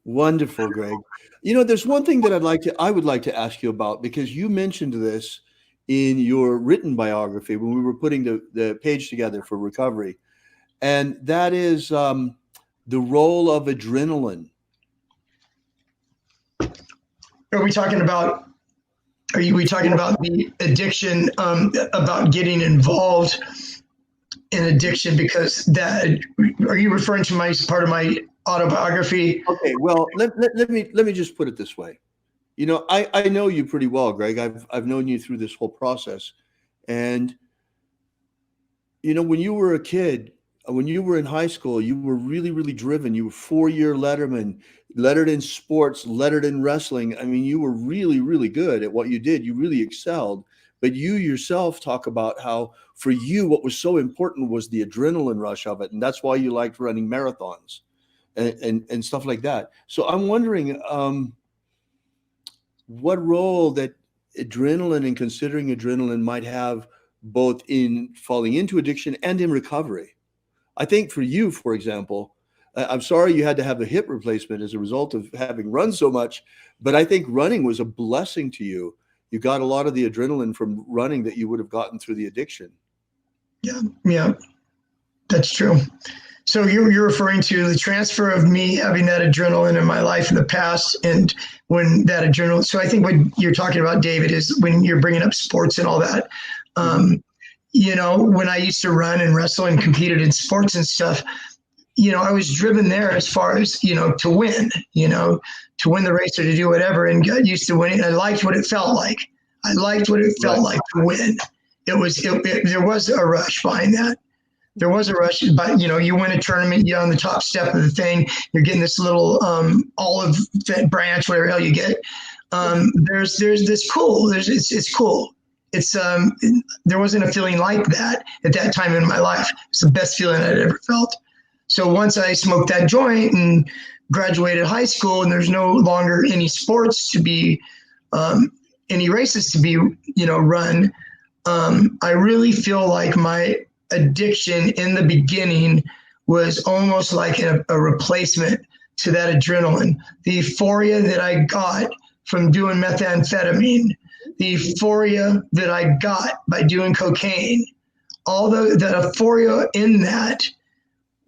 Wonderful, Greg. There's one thing that I would like to ask you about, because you mentioned this in your written biography when we were putting the page together for recovery. And that is the role of adrenaline. Are we talking about the addiction, about getting involved in addiction? Because are you referring to part of my autobiography? Okay, well, let me just put it this way. I know you pretty well, Greg. I've known you through this whole process. And, when you were a kid, when you were in high school, you were really, really driven. You were 4-year letterman, lettered in sports, lettered in wrestling. I mean, you were really, really good at what you did. You really excelled. But you yourself talk about how for you, what was so important was the adrenaline rush of it. And that's why you liked running marathons and stuff like that. So I'm wondering what role that adrenaline and considering adrenaline might have both in falling into addiction and in recovery. I think for you, for example, I'm sorry you had to have a hip replacement as a result of having run so much, but I think running was a blessing to you. You got a lot of the adrenaline from running that you would have gotten through the addiction. Yeah, that's true. So you're referring to the transfer of me having that adrenaline in my life in the past, and when that adrenaline. So I think what you're talking about, David, is when you're bringing up sports and all that. When I used to run and wrestle and competed in sports and stuff, I was driven there as far as, to win, to win the race or to do whatever, and got used to winning. I liked what it felt like. Like to win. There was a rush behind that. There was a rush, but you win a tournament, you're on the top step of the thing, you're getting this little olive branch, whatever hell you get. There's this cool. It's cool. It's there wasn't a feeling like that at that time in my life. It's the best feeling I'd ever felt. So once I smoked that joint and graduated high school, and there's no longer any sports to be, any races to be, run, I really feel like my addiction in the beginning was almost like a replacement to that adrenaline. The euphoria that I got from doing methamphetamine, the euphoria that I got by doing cocaine, all the euphoria in that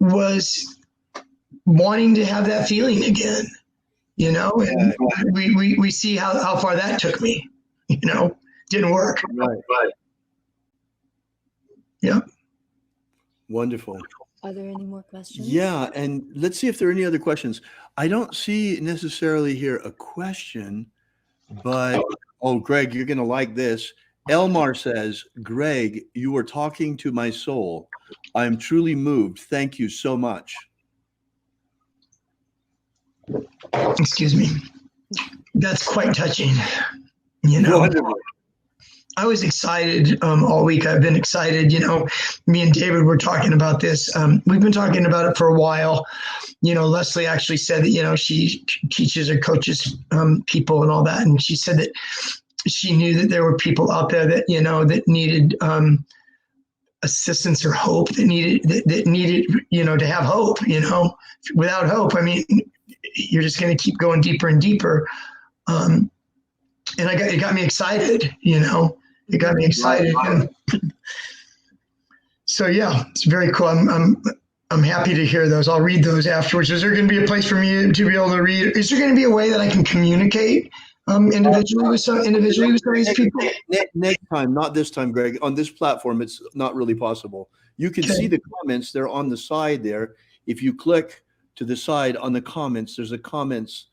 was wanting to have that feeling again, you know, and we see how far that took me, you know, didn't work. Right. Yeah. Wonderful. Are there any more questions? Yeah, and let's see if there are any other questions. I don't see necessarily here a question, but oh, Greg, you're going to like this. Elmar says, Greg, you are talking to my soul. I am truly moved. Thank you so much. Excuse me. That's quite touching. You know, Wonderful. I was excited all week. I've been excited. You know, me and David were talking about this. We've been talking about it for a while. You know, Leslie actually said that, you know, she teaches or coaches people and all that. And she said that she knew that there were people out there that, you know, that needed assistance or hope, that needed, you know, to have hope, you know. Without hope, I mean, you're just going to keep going deeper and deeper. And it got me excited, you know. It got me excited. And so yeah, it's very cool. I'm happy to hear those. I'll read those afterwards. Is there going to be a place for me to be able to read? Is there going to be a way that I can communicate individually with some of these people? Next time, not this time, Greg. On this platform, it's not really possible. You can see the comments. They're on the side there. If you click to the side on the comments, there's a comments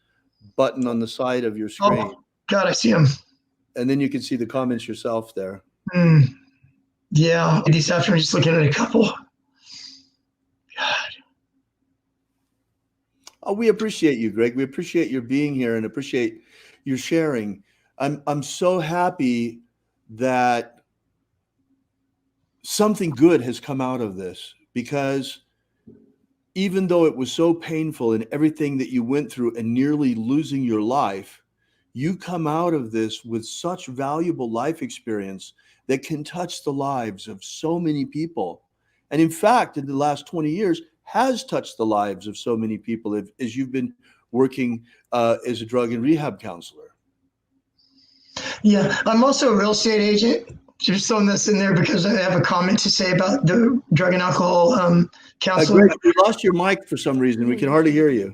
button on the side of your screen. Oh, God, I see them. And then you can see the comments yourself there. Yeah, this afternoon, just looking at a couple. God. Oh, we appreciate you, Greg. We appreciate your being here and appreciate your sharing. I'm so happy that something good has come out of this, because even though it was so painful and everything that you went through and nearly losing your life, you come out of this with such valuable life experience that can touch the lives of so many people. And in fact, in the last 20 years, has touched the lives of so many people as you've been working as a drug and rehab counselor. Yeah, I'm also a real estate agent. Just throwing this in there because I have a comment to say about the drug and alcohol counseling. Greg, we lost your mic for some reason. We can hardly hear you.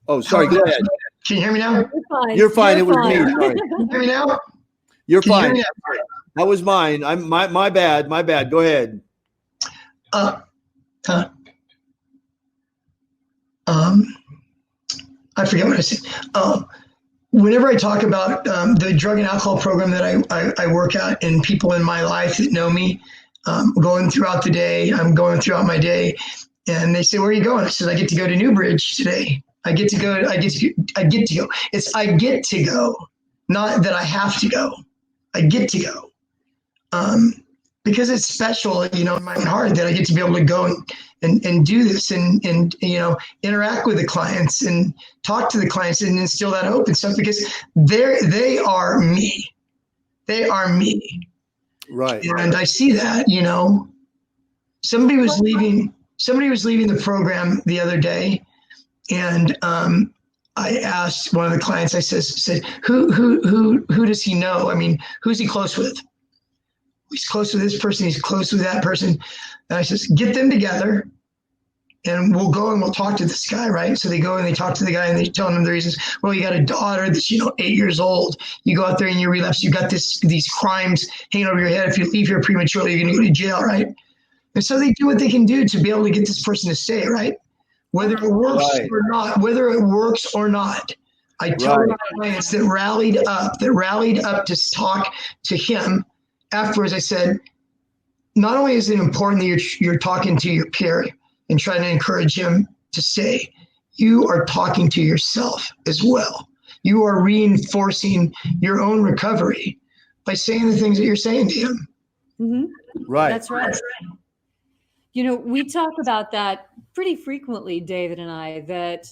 Oh, sorry. Go ahead. Can you hear me now? You're fine. It was me. Sorry. Can you hear me now? You're Can you hear fine. me That was mine. My bad. My bad. Go ahead. I forget what I said. Whenever I talk about the drug and alcohol program that I work at, and people in my life that know me, going throughout the day, I'm going throughout my day, and they say, "Where are you going?" I said, "I get to go to Newbridge today. I get to go. I get to go. It's I get to go, not that I have to go. I get to go, because it's special, you know, in my heart that I get to be able to go and do this and you know, interact with the clients and talk to the clients and instill that hope and stuff, because they are me. They are me. Right. And I see that, you know, somebody was leaving the program the other day, and I asked one of the clients, I said, who does he know? I mean, who's he close with? He's close with this person. He's close with that person. And I says, get them together and we'll go and we'll talk to this guy, right? So they go and they talk to the guy and they tell him the reasons. Well, you got a daughter that's, you know, 8 years old. You go out there and you relapse. You got these crimes hanging over your head. If you leave here prematurely, you're going to go to jail, right? And so they do what they can do to be able to get this person to stay, right? Whether it works or not, I tell my clients that rallied up to talk to him afterwards, I said, not only is it important that you're talking to your peer and trying to encourage him to stay, you are talking to yourself as well. You are reinforcing your own recovery by saying the things that you're saying to him. Mm-hmm. Right. That's right. You know, we talk about that pretty frequently, David and I, that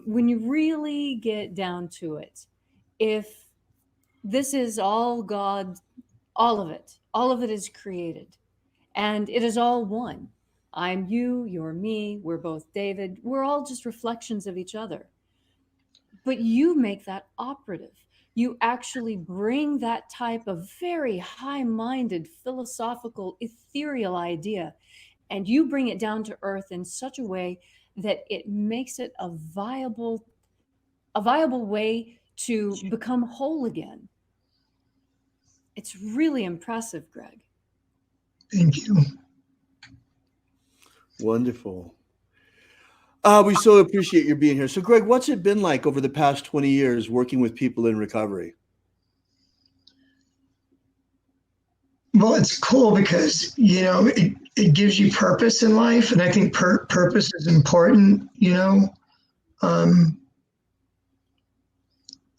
when you really get down to it, if this is all God, all of it is created, and it is all one. I'm you, you're me, we're both David. We're all just reflections of each other. But you make that operative. You actually bring that type of very high-minded, philosophical, ethereal idea, and you bring it down to earth in such a way that it makes it a viable way to become whole again. It's really impressive, Greg. Thank you. Wonderful. We so appreciate your being here. So, Greg, what's it been like over the past 20 years working with people in recovery? Well, it's cool because, you know, it gives you purpose in life. And I think purpose is important, you know.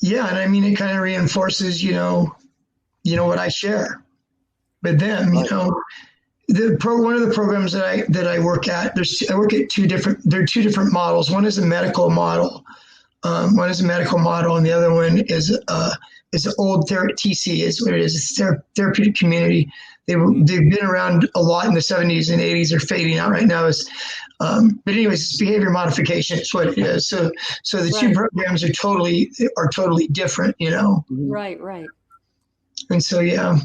Yeah, and I mean, it kind of reinforces, you know, what I share with them, you know. One of the programs that I work at, I work at two different models. One is a medical model. And the other one is an old TC is what it is. It's therapeutic community. They've been around a lot in the 70s and 80s. They're fading out right now. But anyways, it's behavior modification. It's what it is. So the two programs are totally different, you know. Right. And so yeah.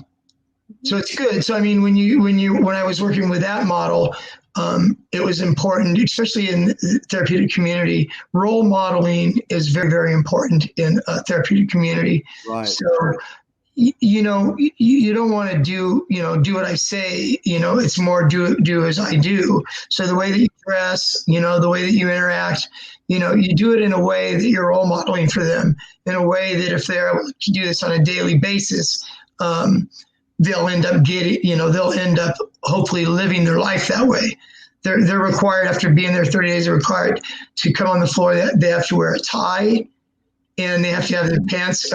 So it's good. So I mean, when I was working with that model, it was important, especially in the therapeutic community. Role modeling is very, very important in a therapeutic community. Right. So, you know, you don't want to do what I say. You know, it's more do as I do. So the way that you dress, you know, the way that you interact, you know, you do it in a way that you're role modeling for them, in a way that if they're able to do this on a daily basis, they'll end up hopefully living their life that way. They're required, after being there 30 days, they're required to come on the floor. They have to wear a tie, and they have to have their pants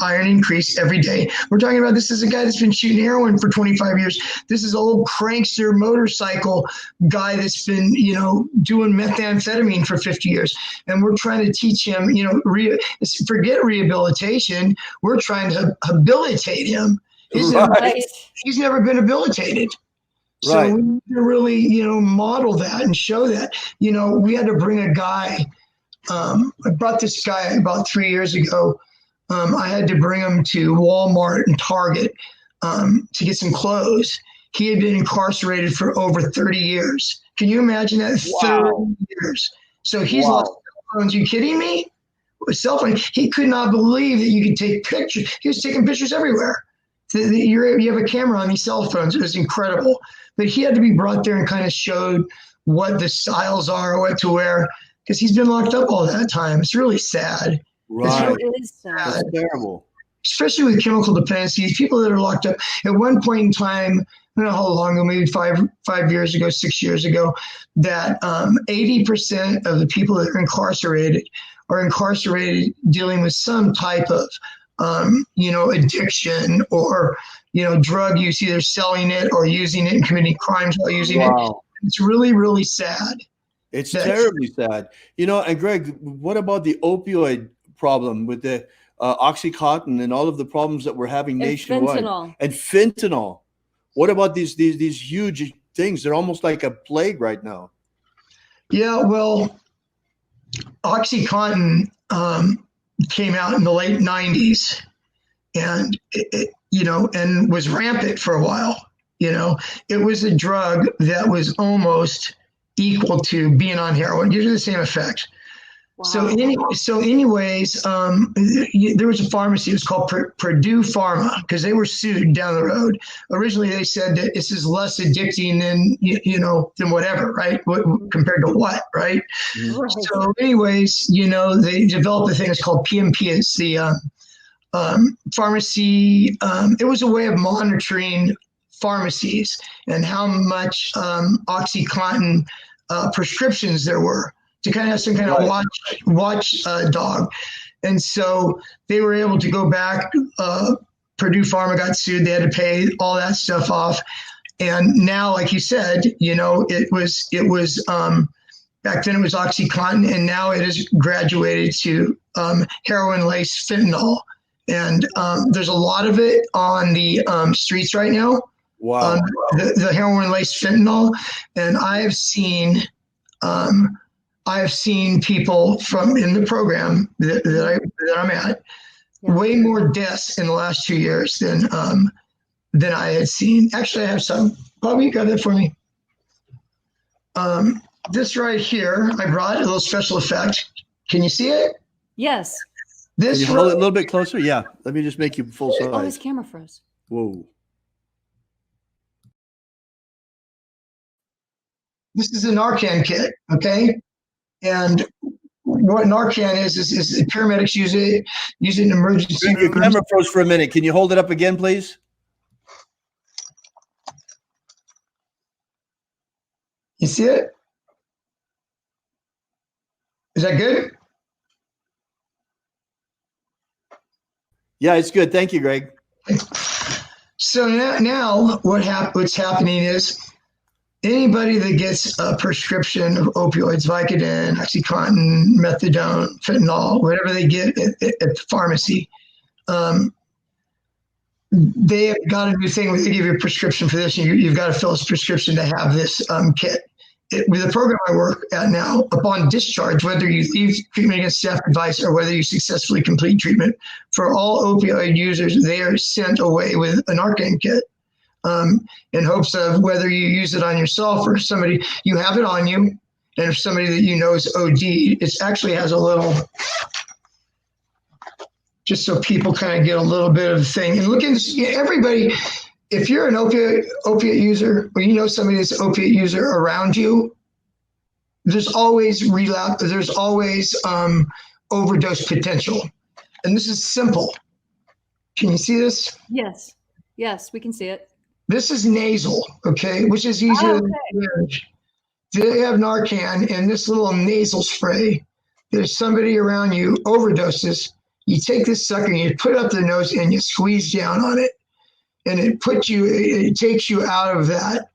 iron increase every day. We're talking about, this is a guy that's been shooting heroin for 25 years. This is an old prankster motorcycle guy that's been, you know, doing methamphetamine for 50 years. And we're trying to teach him, you know, forget rehabilitation. We're trying to habilitate him. He's never been habilitated. So we need to really, you know, model that and show that. You know, we had to bring a guy. I brought this guy about 3 years ago. I had to bring him to Walmart and Target to get some clothes. He had been incarcerated for over 30 years. Can you imagine that? Wow. 30 years. So he's lost cell phones. Are you kidding me? A cell phone. He could not believe that you could take pictures. He was taking pictures everywhere. You have a camera on these cell phones. It was incredible. But he had to be brought there and kind of showed what the styles are, what to wear, because he's been locked up all that time. It's really sad. Right. It is sad. That's terrible. Especially with chemical dependency. People that are locked up. At one point in time, I don't know how long ago, maybe 5 years ago, 6 years ago, that 80% of the people that are incarcerated dealing with some type of you know, addiction or, you know, drug use, either selling it or using it and committing crimes while using it. It's really, really sad. It's terribly sad. You know, and Greg, what about the opioid problem with the Oxycontin and all of the problems that we're having nationwide? And fentanyl. What about these huge things? They're almost like a plague right now. Yeah, well, Oxycontin came out in the late 90s, and it you know, and was rampant for a while. You know, it was a drug that was almost equal to being on heroin. Gives you the same effect. Wow. So anyways, there was a pharmacy. It was called Purdue Pharma, because they were sued down the road. Originally, they said that this is less addicting than whatever, right? Compared to what, right? Right. So anyways, you know, they developed a thing that's called PMP. It's the pharmacy. It was a way of monitoring pharmacies and how much OxyContin prescriptions there were, to kind of have some kind of watch dog. And so they were able to go back. Purdue Pharma got sued. They had to pay all that stuff off. And now, like you said, you know, it was back then it was OxyContin, and now it has graduated to heroin-laced fentanyl. And there's a lot of it on the streets right now. Wow. The heroin-laced fentanyl. And I've seen I've seen people from in the program that I'm at, way more deaths in the last 2 years than I had seen. Actually, I have some. Bobby, you got that for me? This right here, I brought a little special effect. Can you see it? Yes. This Can you hold it a little bit closer? Yeah. Let me just make you full size. Oh, his camera froze. Whoa. This is a Narcan kit, okay? And what Narcan is paramedics use it in emergency Your rooms. camera froze for a minute. Can you hold it up again, please? You see it? Is that good? Yeah, it's good. Thank you, Greg. So now what's happening is anybody that gets a prescription of opioids, Vicodin, Oxycontin, methadone, fentanyl, whatever they get at the pharmacy, they have got a new thing where they give you a prescription for this, and you've got to fill this prescription to have this kit. With the program I work at now, upon discharge, whether you leave treatment against staff advice or whether you successfully complete treatment, for all opioid users, they are sent away with a Narcan kit in hopes of whether you use it on yourself or somebody, you have it on you, and if somebody that you know is OD, it actually has a little, just so people kind of get a little bit of a thing. And look at everybody. If you're an opiate user, or you know somebody that's an opiate user around you, there's always relapse. There's always overdose potential, and this is simple. Can you see this? Yes. Yes, we can see it. This is nasal, okay, which is easier to manage. They have Narcan and this little nasal spray. There's somebody around you overdoses. You take this sucker and you put it up the nose and you squeeze down on it. And it takes you out of that.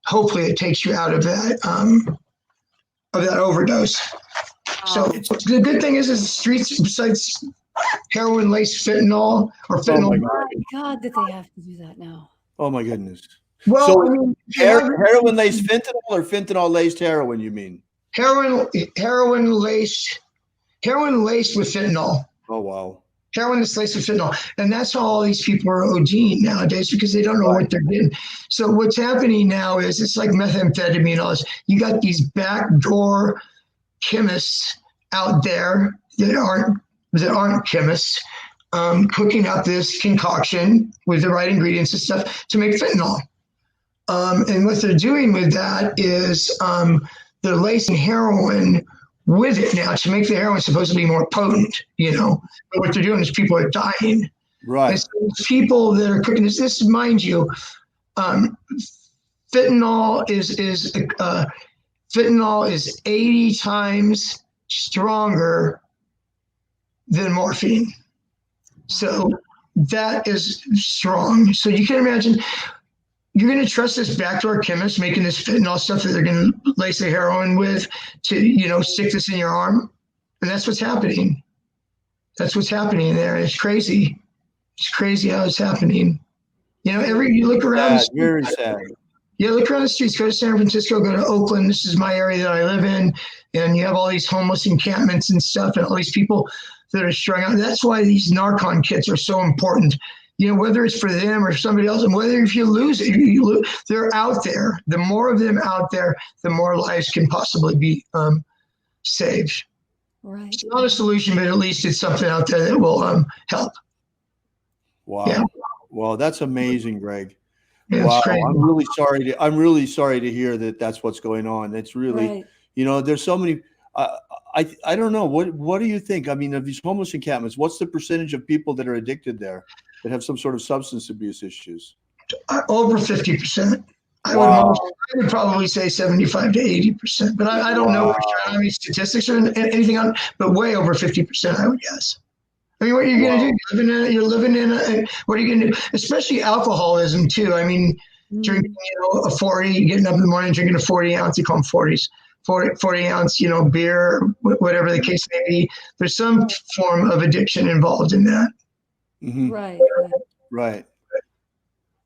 Hopefully, it takes you out of that overdose. So the good thing is the streets, besides heroin laced fentanyl or fentanyl. Oh my God, that they have to do that now. Oh my goodness. Well, so I mean, heroin laced fentanyl or fentanyl laced heroin? You mean heroin laced with fentanyl? Oh wow. Heroin is laced with fentanyl. And that's how all these people are ODing nowadays, because they don't know what they're getting. So what's happening now is it's like methamphetamine. All this. You got these backdoor chemists out there that aren't chemists cooking up this concoction with the right ingredients and stuff to make fentanyl. And what they're doing with that is they're lacing heroin with it now to make the heroin supposed to be more potent, but what they're doing is people are dying. Right. And so people that are cooking this, mind you, fentanyl is 80 times stronger than morphine. So that is strong. So you can imagine you're going to trust this backdoor chemist making this fentanyl stuff that they're going to lace the heroin with to, stick this in your arm. And that's what's happening. That's what's happening there. It's crazy. It's crazy how it's happening. You look around. Sad, very sad. Yeah, look around the streets. Go to San Francisco, go to Oakland. This is my area that I live in. And you have all these homeless encampments and stuff and all these people that are strung out. That's why these Narcan kits are so important. Whether it's for them or somebody else, and whether if you lose it, they're out there. The more of them out there, the more lives can possibly be saved. Right. It's not a solution, but at least it's something out there that will help. Wow. Yeah. Well, that's amazing, Greg. Yeah, wow. it's crazy. I'm really sorry to hear that that's what's going on. It's really, there's so many. I don't know. What do you think? I mean, of these homeless encampments, what's the percentage of people that are addicted there that have some sort of substance abuse issues? Over 50%. I would probably say 75 to 80%, but I don't know any statistics or anything on, but way over 50%, I would guess. I mean, what are you going to do? You're living in what are you going to do? Especially alcoholism too. I mean, drinking, a 40, getting up in the morning, drinking a 40 ounce, you call them 40s. 40 ounce, beer, whatever the case may be. There's some form of addiction involved in that. Mm-hmm. Right.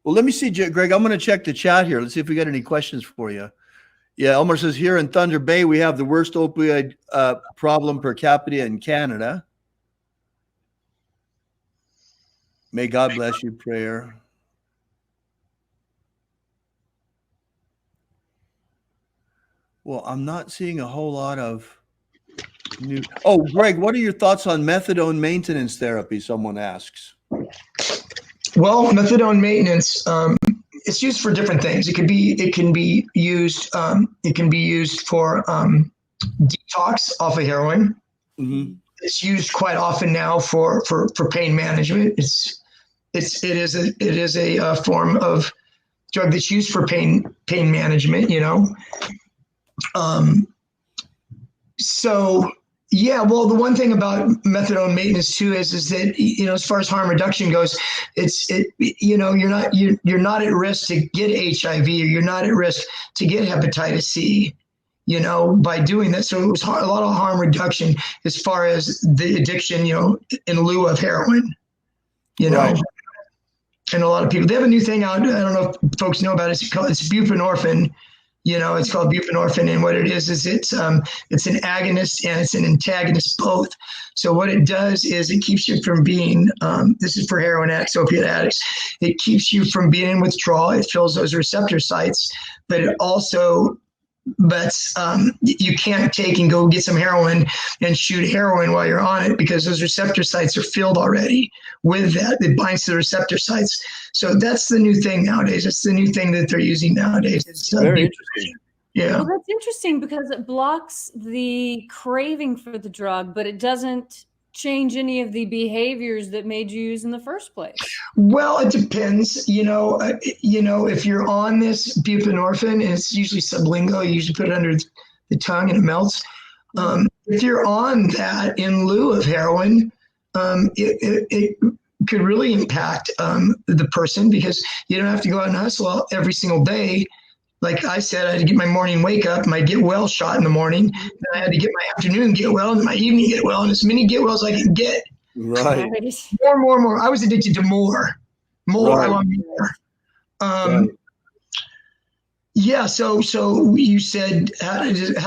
Well, let me see, Greg. I'm going to check the chat here. Let's see if we got any questions for you. Yeah, Elmer says here in Thunder Bay, we have the worst opioid problem per capita in Canada. May God bless you, prayer. Well, I'm not seeing a whole lot of new. Oh, Greg, what are your thoughts on methadone maintenance therapy? Someone asks. Well, methadone maintenance, it's used for different things. It can be used for detox off of heroin. Mm-hmm. It's used quite often now for pain management. It is a form of drug that's used for pain management. So yeah, well, the one thing about methadone maintenance too is that as far as harm reduction goes, you're not at risk to get HIV, or you're not at risk to get hepatitis C, by doing that. So it was a lot of harm reduction as far as the addiction, in lieu of heroin, Right. And a lot of people, they have a new thing out. I don't know if folks know about it. It's buprenorphine. It's called buprenorphine, and what it is it's an agonist and it's an antagonist both. So what it does is it keeps you from being, this is for heroin addicts, opiate addicts, it keeps you from being in withdrawal. It fills those receptor sites, but it also, you can't take and go get some heroin and shoot heroin while you're on it, because those receptor sites are filled already with that. It binds to the receptor sites. So that's the new thing nowadays. That's the new thing that they're using nowadays. It's very interesting. Yeah. Well, that's interesting because it blocks the craving for the drug, but it doesn't change any of the behaviors that made you use in the first place. Well, it depends. If you're on this buprenorphine, and it's usually sublingual, you usually put it under the tongue and it melts. If you're on that in lieu of heroin, it could really impact the person, because you don't have to go out and hustle every single day. Like I said, I had to get my morning wake up, my get well shot in the morning. Then I had to get my afternoon get well and my evening get well, and as many get wells I could get. Right. More. I was addicted to more. Right. I want more. Right. Yeah. So you said,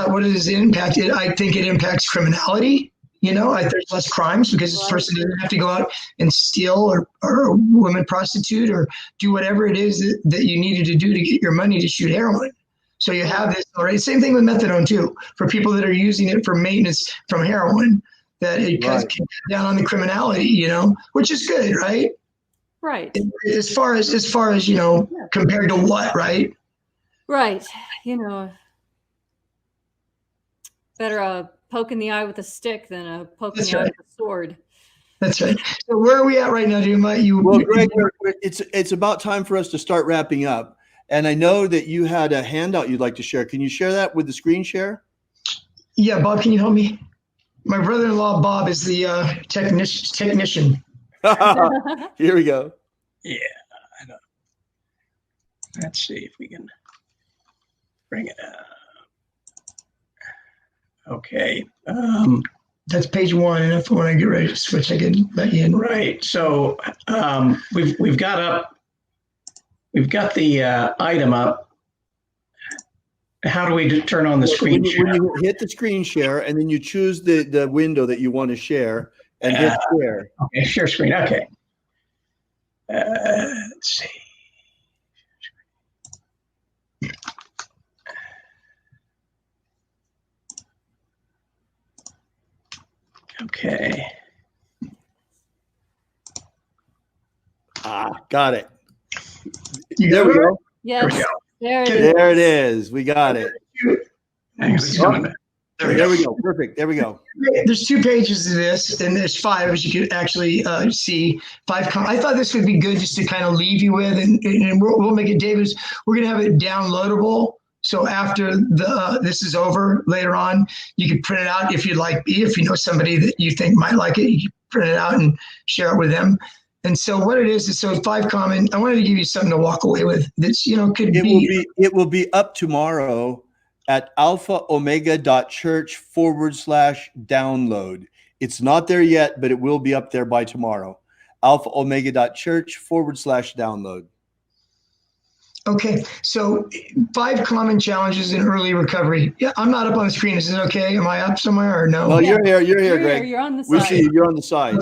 what does it impact? I think it impacts criminality. There's less crimes because this person doesn't have to go out and steal or a woman prostitute or do whatever it is that you needed to do to get your money to shoot heroin. So you have this already. Same thing with methadone too, for people that are using it for maintenance from heroin, that it cuts down on the criminality, which is good, right? Right. As far as compared to what, right? Right. Better a poke in the eye with a stick than a poke in the eye with a sword. That's right. So where are we at right now, Well, Greg, it's about time for us to start wrapping up. And I know that you had a handout you'd like to share. Can you share that with the screen share? Yeah, Bob, can you help me? My brother-in-law, Bob, is the technician. Here we go. Yeah, I know. Let's see if we can bring it up. Okay. That's page 1, and if when I get ready to switch, I can let you in. Right. So we've got the item up. How do we turn on the screen share? When you hit the screen share, and then you choose the window that you want to share, and hit share. Okay, share screen. Okay. Let's see. Okay. Got it. There we go. Yes. There we go. There There it it is. is. We got it. There we go. Perfect. There we go. There's 2 pages of this, and there's 5, as you could actually see. 5. I thought this would be good just to kind of leave you with, and we'll make it, David. We're going to have it downloadable. So after this is over later on, you can print it out if you'd like. If you know somebody that you think might like it, you can print it out and share it with them. And so what it is so 5 common. I wanted to give you something to walk away with. That's It will be up tomorrow at alphaomega.church/download. It's not there yet, but it will be up there by tomorrow. alphaomega.church/download. Okay, so 5 common challenges in early recovery. Yeah, I'm not up on the screen. Is it okay? Am I up somewhere or no? No, you're here. You're here, You're Greg. here. You're on the We side. see you. You're on the side.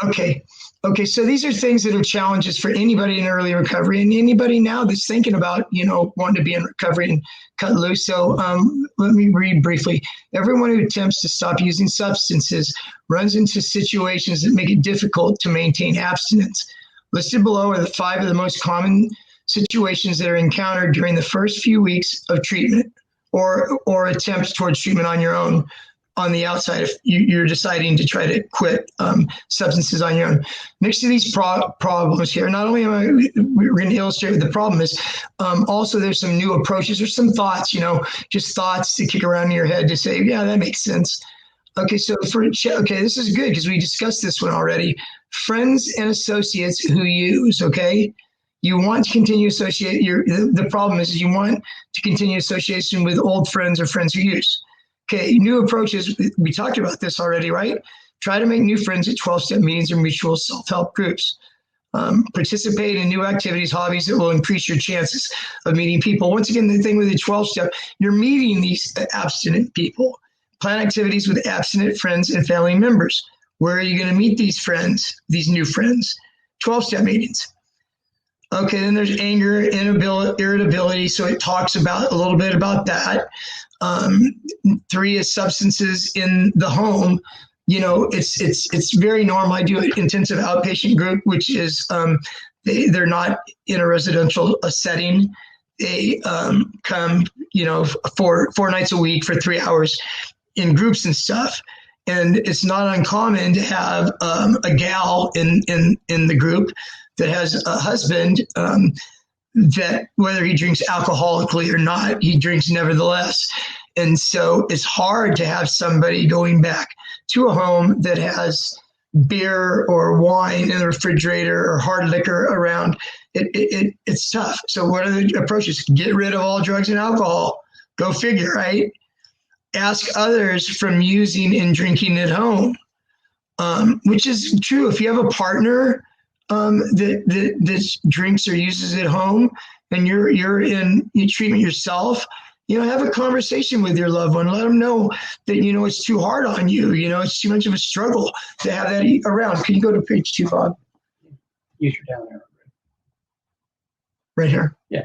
Okay. Okay. So these are things that are challenges for anybody in early recovery and anybody now that's thinking about, wanting to be in recovery and cut loose. So let me read briefly. Everyone who attempts to stop using substances runs into situations that make it difficult to maintain abstinence. Listed below are the 5 of the most common situations that are encountered during the first few weeks of treatment or attempts towards treatment on your own. On the outside, if you're deciding to try to quit substances on your own. Next to these problems here, not only we're going to illustrate what the problem is, also there's some new approaches or some thoughts, just thoughts to kick around in your head to say, yeah, that makes sense. Okay, so this is good because we discussed this one already. Friends and associates who use, okay? You want to continue associate the problem is you want to continue association with old friends or friends who use. Okay, new approaches, we talked about this already, right? Try to make new friends at 12-step meetings or mutual self-help groups. Participate in new activities, hobbies that will increase your chances of meeting people. Once again, the thing with the 12-step, you're meeting these abstinent people. Plan activities with abstinent friends and family members. Where are you going to meet these friends, these new friends? 12-step meetings. Okay, then there's anger, irritability. So it talks about a little bit about that. 3 is substances in the home. It's very normal. I do an intensive outpatient group, which is they're not in a residential setting. They come, 4 nights a week for 3 hours in groups and stuff. And it's not uncommon to have a gal in the group that has a husband that whether he drinks alcoholically or not, he drinks nevertheless. And so it's hard to have somebody going back to a home that has beer or wine in the refrigerator or hard liquor around. It's tough. So what are the approaches? Get rid of all drugs and alcohol. Go figure, right? Ask others from using and drinking at home, which is true. If you have a partner that drinks or uses at home and you're in treatment yourself, have a conversation with your loved one. Let them know that, it's too hard on you. It's too much of a struggle to have that around. Can you go to page 2, Bob? Use your down arrow. Right here? Yeah.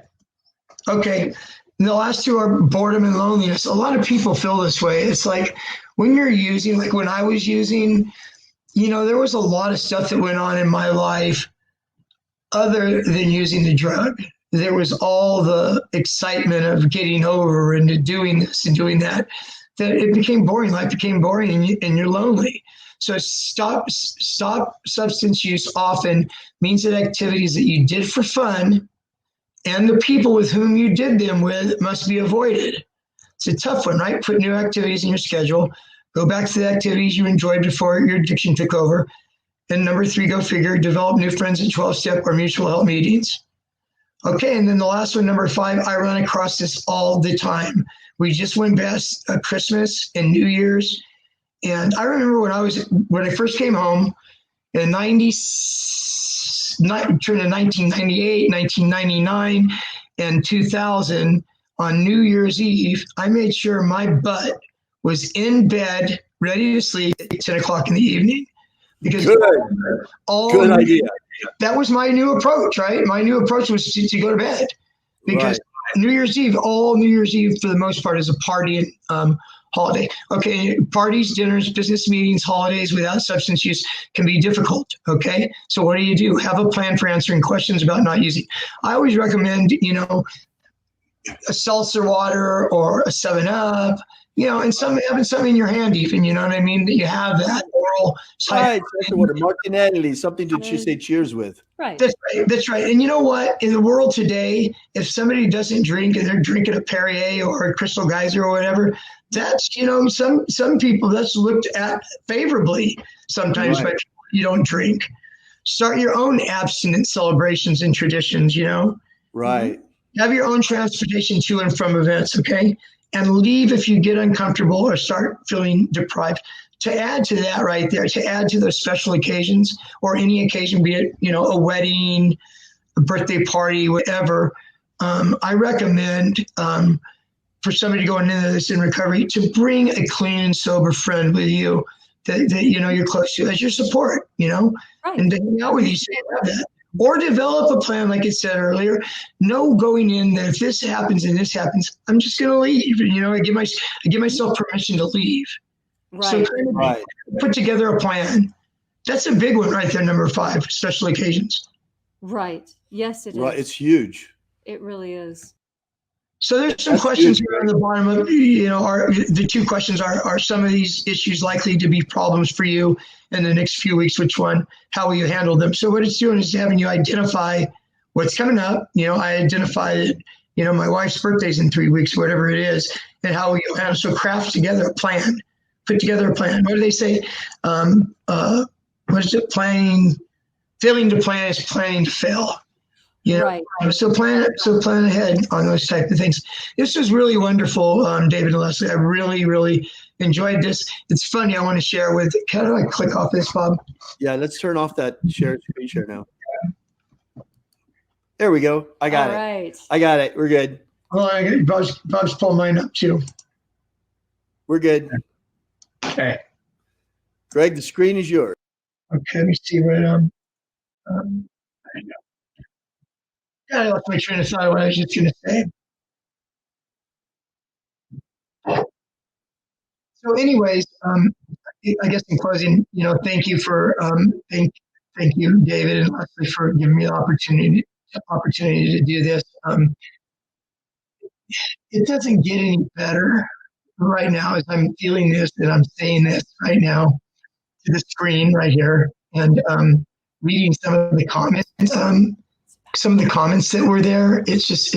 Okay. And the last 2 are boredom and loneliness. A lot of people feel this way. It's like when you're using, like when I was using, there was a lot of stuff that went on in my life other than using the drug. There was all the excitement of getting over and doing this and doing that it became boring. Life became boring and you're lonely. So stop substance use often means that activities that you did for fun and the people with whom you did them with must be avoided. It's a tough one, right? Put new activities in your schedule. Go back to the activities you enjoyed before your addiction took over. And number 3, go figure, develop new friends at 12-step or mutual help meetings. Okay, and then the last one, number 5, I run across this all the time. We just went past Christmas and New Year's. And I remember when I first came home in 1998, 1999, and 2000, on New Year's Eve, I made sure my butt was in bed, ready to sleep at 10 o'clock in the evening. Because Good idea. That was my new approach, right? My new approach was to go to bed. Because New Year's Eve for the most part, is a party and holiday. Okay, parties, dinners, business meetings, holidays without substance use can be difficult. Okay, so what do? Have a plan for answering questions about not using. I always recommend, a seltzer water or a 7-Up, and having something in your hand, even, you know what I mean, that you have that oral. Right, what a Martinelli, something to say cheers with. Right. That's right. And you know what? In the world today, if somebody doesn't drink and they're drinking a Perrier or a Crystal Geyser or whatever, that's, some people that's looked at favorably sometimes by people you don't drink. Start your own abstinence celebrations and traditions, Right. Have your own transportation to and from events, okay? And leave if you get uncomfortable or start feeling deprived. To add to that right there, to add to those special occasions or any occasion, be it, a wedding, a birthday party, whatever, I recommend for somebody going into this in recovery to bring a clean and sober friend with you that you know you're close to as your support, you know, Right. and to hang out with you so you have that. Or develop a plan, like I said earlier. No going in that if this happens and this happens, I'm just going to leave. You know, I give myself permission to leave. So Right. kind of Right. put together a plan. That's a big one right there, number 5, special occasions. Right. Yes, it is. Right. It's huge. It really is. So there's some That's questions huge, here on the bottom of, you know, the 2 questions are some of these issues likely to be problems for you in the next few weeks? Which one? How will you handle them? So what it's doing is having you identify what's coming up. You know, I identify that, you know, my wife's birthday's in 3 weeks, whatever it is, and how will you handle. So craft together a plan. Put together a plan. What do they say? What is it? Failing to plan is planning to fail. You know? Right. So plan ahead on those type of things. This was really wonderful, David and Leslie. I really, really enjoyed this. It's funny. I want to share with. How do I click off this, Bob? Yeah, let's turn off that screen share now. There we go. I got All it. right. I got it. We're good. Oh, Bob's pulling mine up too. We're good. Okay. Greg, the screen is yours. Okay. Let me see what I lost my train of thought. What I was just going to say. So, anyways, I guess in closing, you know, thank you for thank you, David and Leslie, for giving me the opportunity to do this. It doesn't get any better right now as I'm feeling this and I'm saying this right now to the screen right here and reading some of the comments. Some of the comments that were there. This is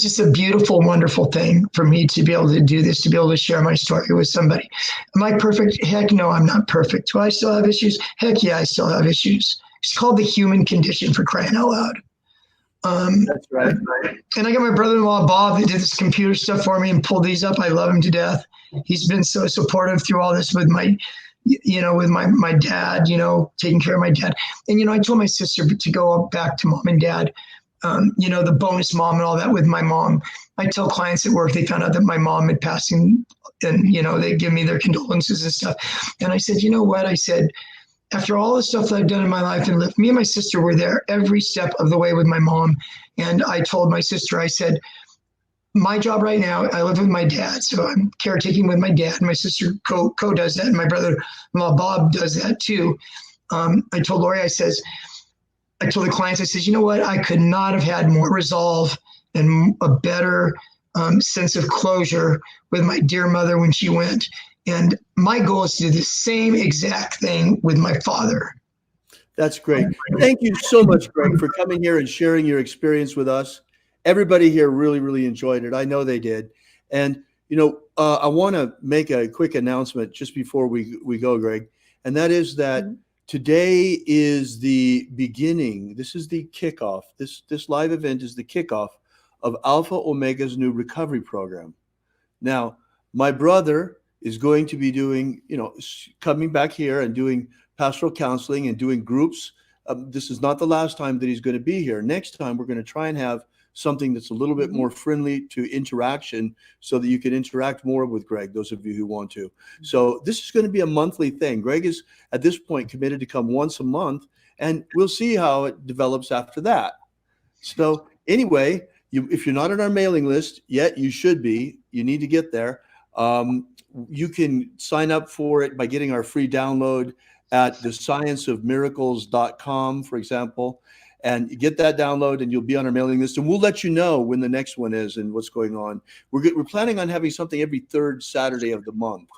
just a beautiful, wonderful thing for me to be able to do this, to be able to share my story with somebody. Am I perfect? Heck no, I'm not perfect. Do I still have issues? Heck yeah, I still have issues. It's called the human condition, for crying out loud. That's right. And I got my brother-in-law, Bob, that did this computer stuff for me and pulled these up. I love him to death. He's been so supportive through all this with my dad, you know, taking care of my dad. And, you know, I told my sister to go back to mom and dad, you know, the bonus mom and all that with my mom. I tell clients at work, they found out that my mom had passed and, you know, they give me their condolences and stuff. And I said, you know what? I said, after all the stuff that I've done in my life and lived, me and my sister were there every step of the way with my mom. And I told my sister, I said, my job right now, I live with my dad, so I'm caretaking with my dad. My sister co does that, and my brother-in-law Bob does that too. I told Lori, I told the clients, I said, you know what? I could not have had more resolve and a better sense of closure with my dear mother when she went. And my goal is to do the same exact thing with my father. That's great. Thank you so much, Greg, for coming here and sharing your experience with us. Everybody here really, really enjoyed it. I know they did. And, you know, I want to make a quick announcement just before we go, Greg. And that is that today is the beginning. This is the kickoff. This live event is the kickoff of Alpha Omega's new recovery program. Now, my brother is going to be doing, you know, coming back here and doing pastoral counseling and doing groups. This is not the last time that he's going to be here. Next time, we're going to try and have something that's a little bit more friendly to interaction so that you can interact more with Greg, those of you who want to. So this is going to be a monthly thing. Greg is, at this point, committed to come once a month, and we'll see how it develops after that. So anyway, if you're not on our mailing list yet, you should be. You need to get there. You can sign up for it by getting our free download at thescienceofmiracles.com, for example, and you get that download and you'll be on our mailing list, and we'll let you know when the next one is and what's going on. We're planning on having something every third Saturday of the month.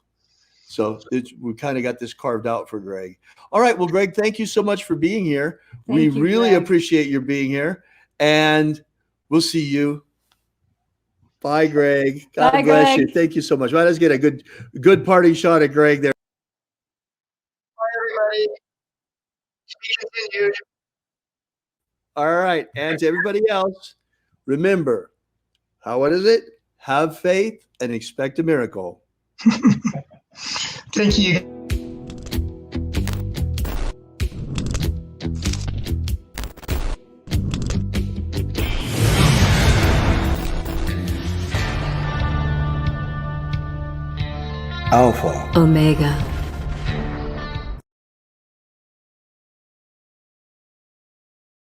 So we kind of got this carved out for Greg. All right. Well, Greg, thank you so much for being here. We really appreciate your being here, and we'll see you. Bye, Greg. God bless you. Thank you so much. Well, let's get a good party shot at Greg there. Bye, everybody. To be continued. All right. And to everybody else, remember, what is it? Have faith and expect a miracle. Thank you. Alpha Omega.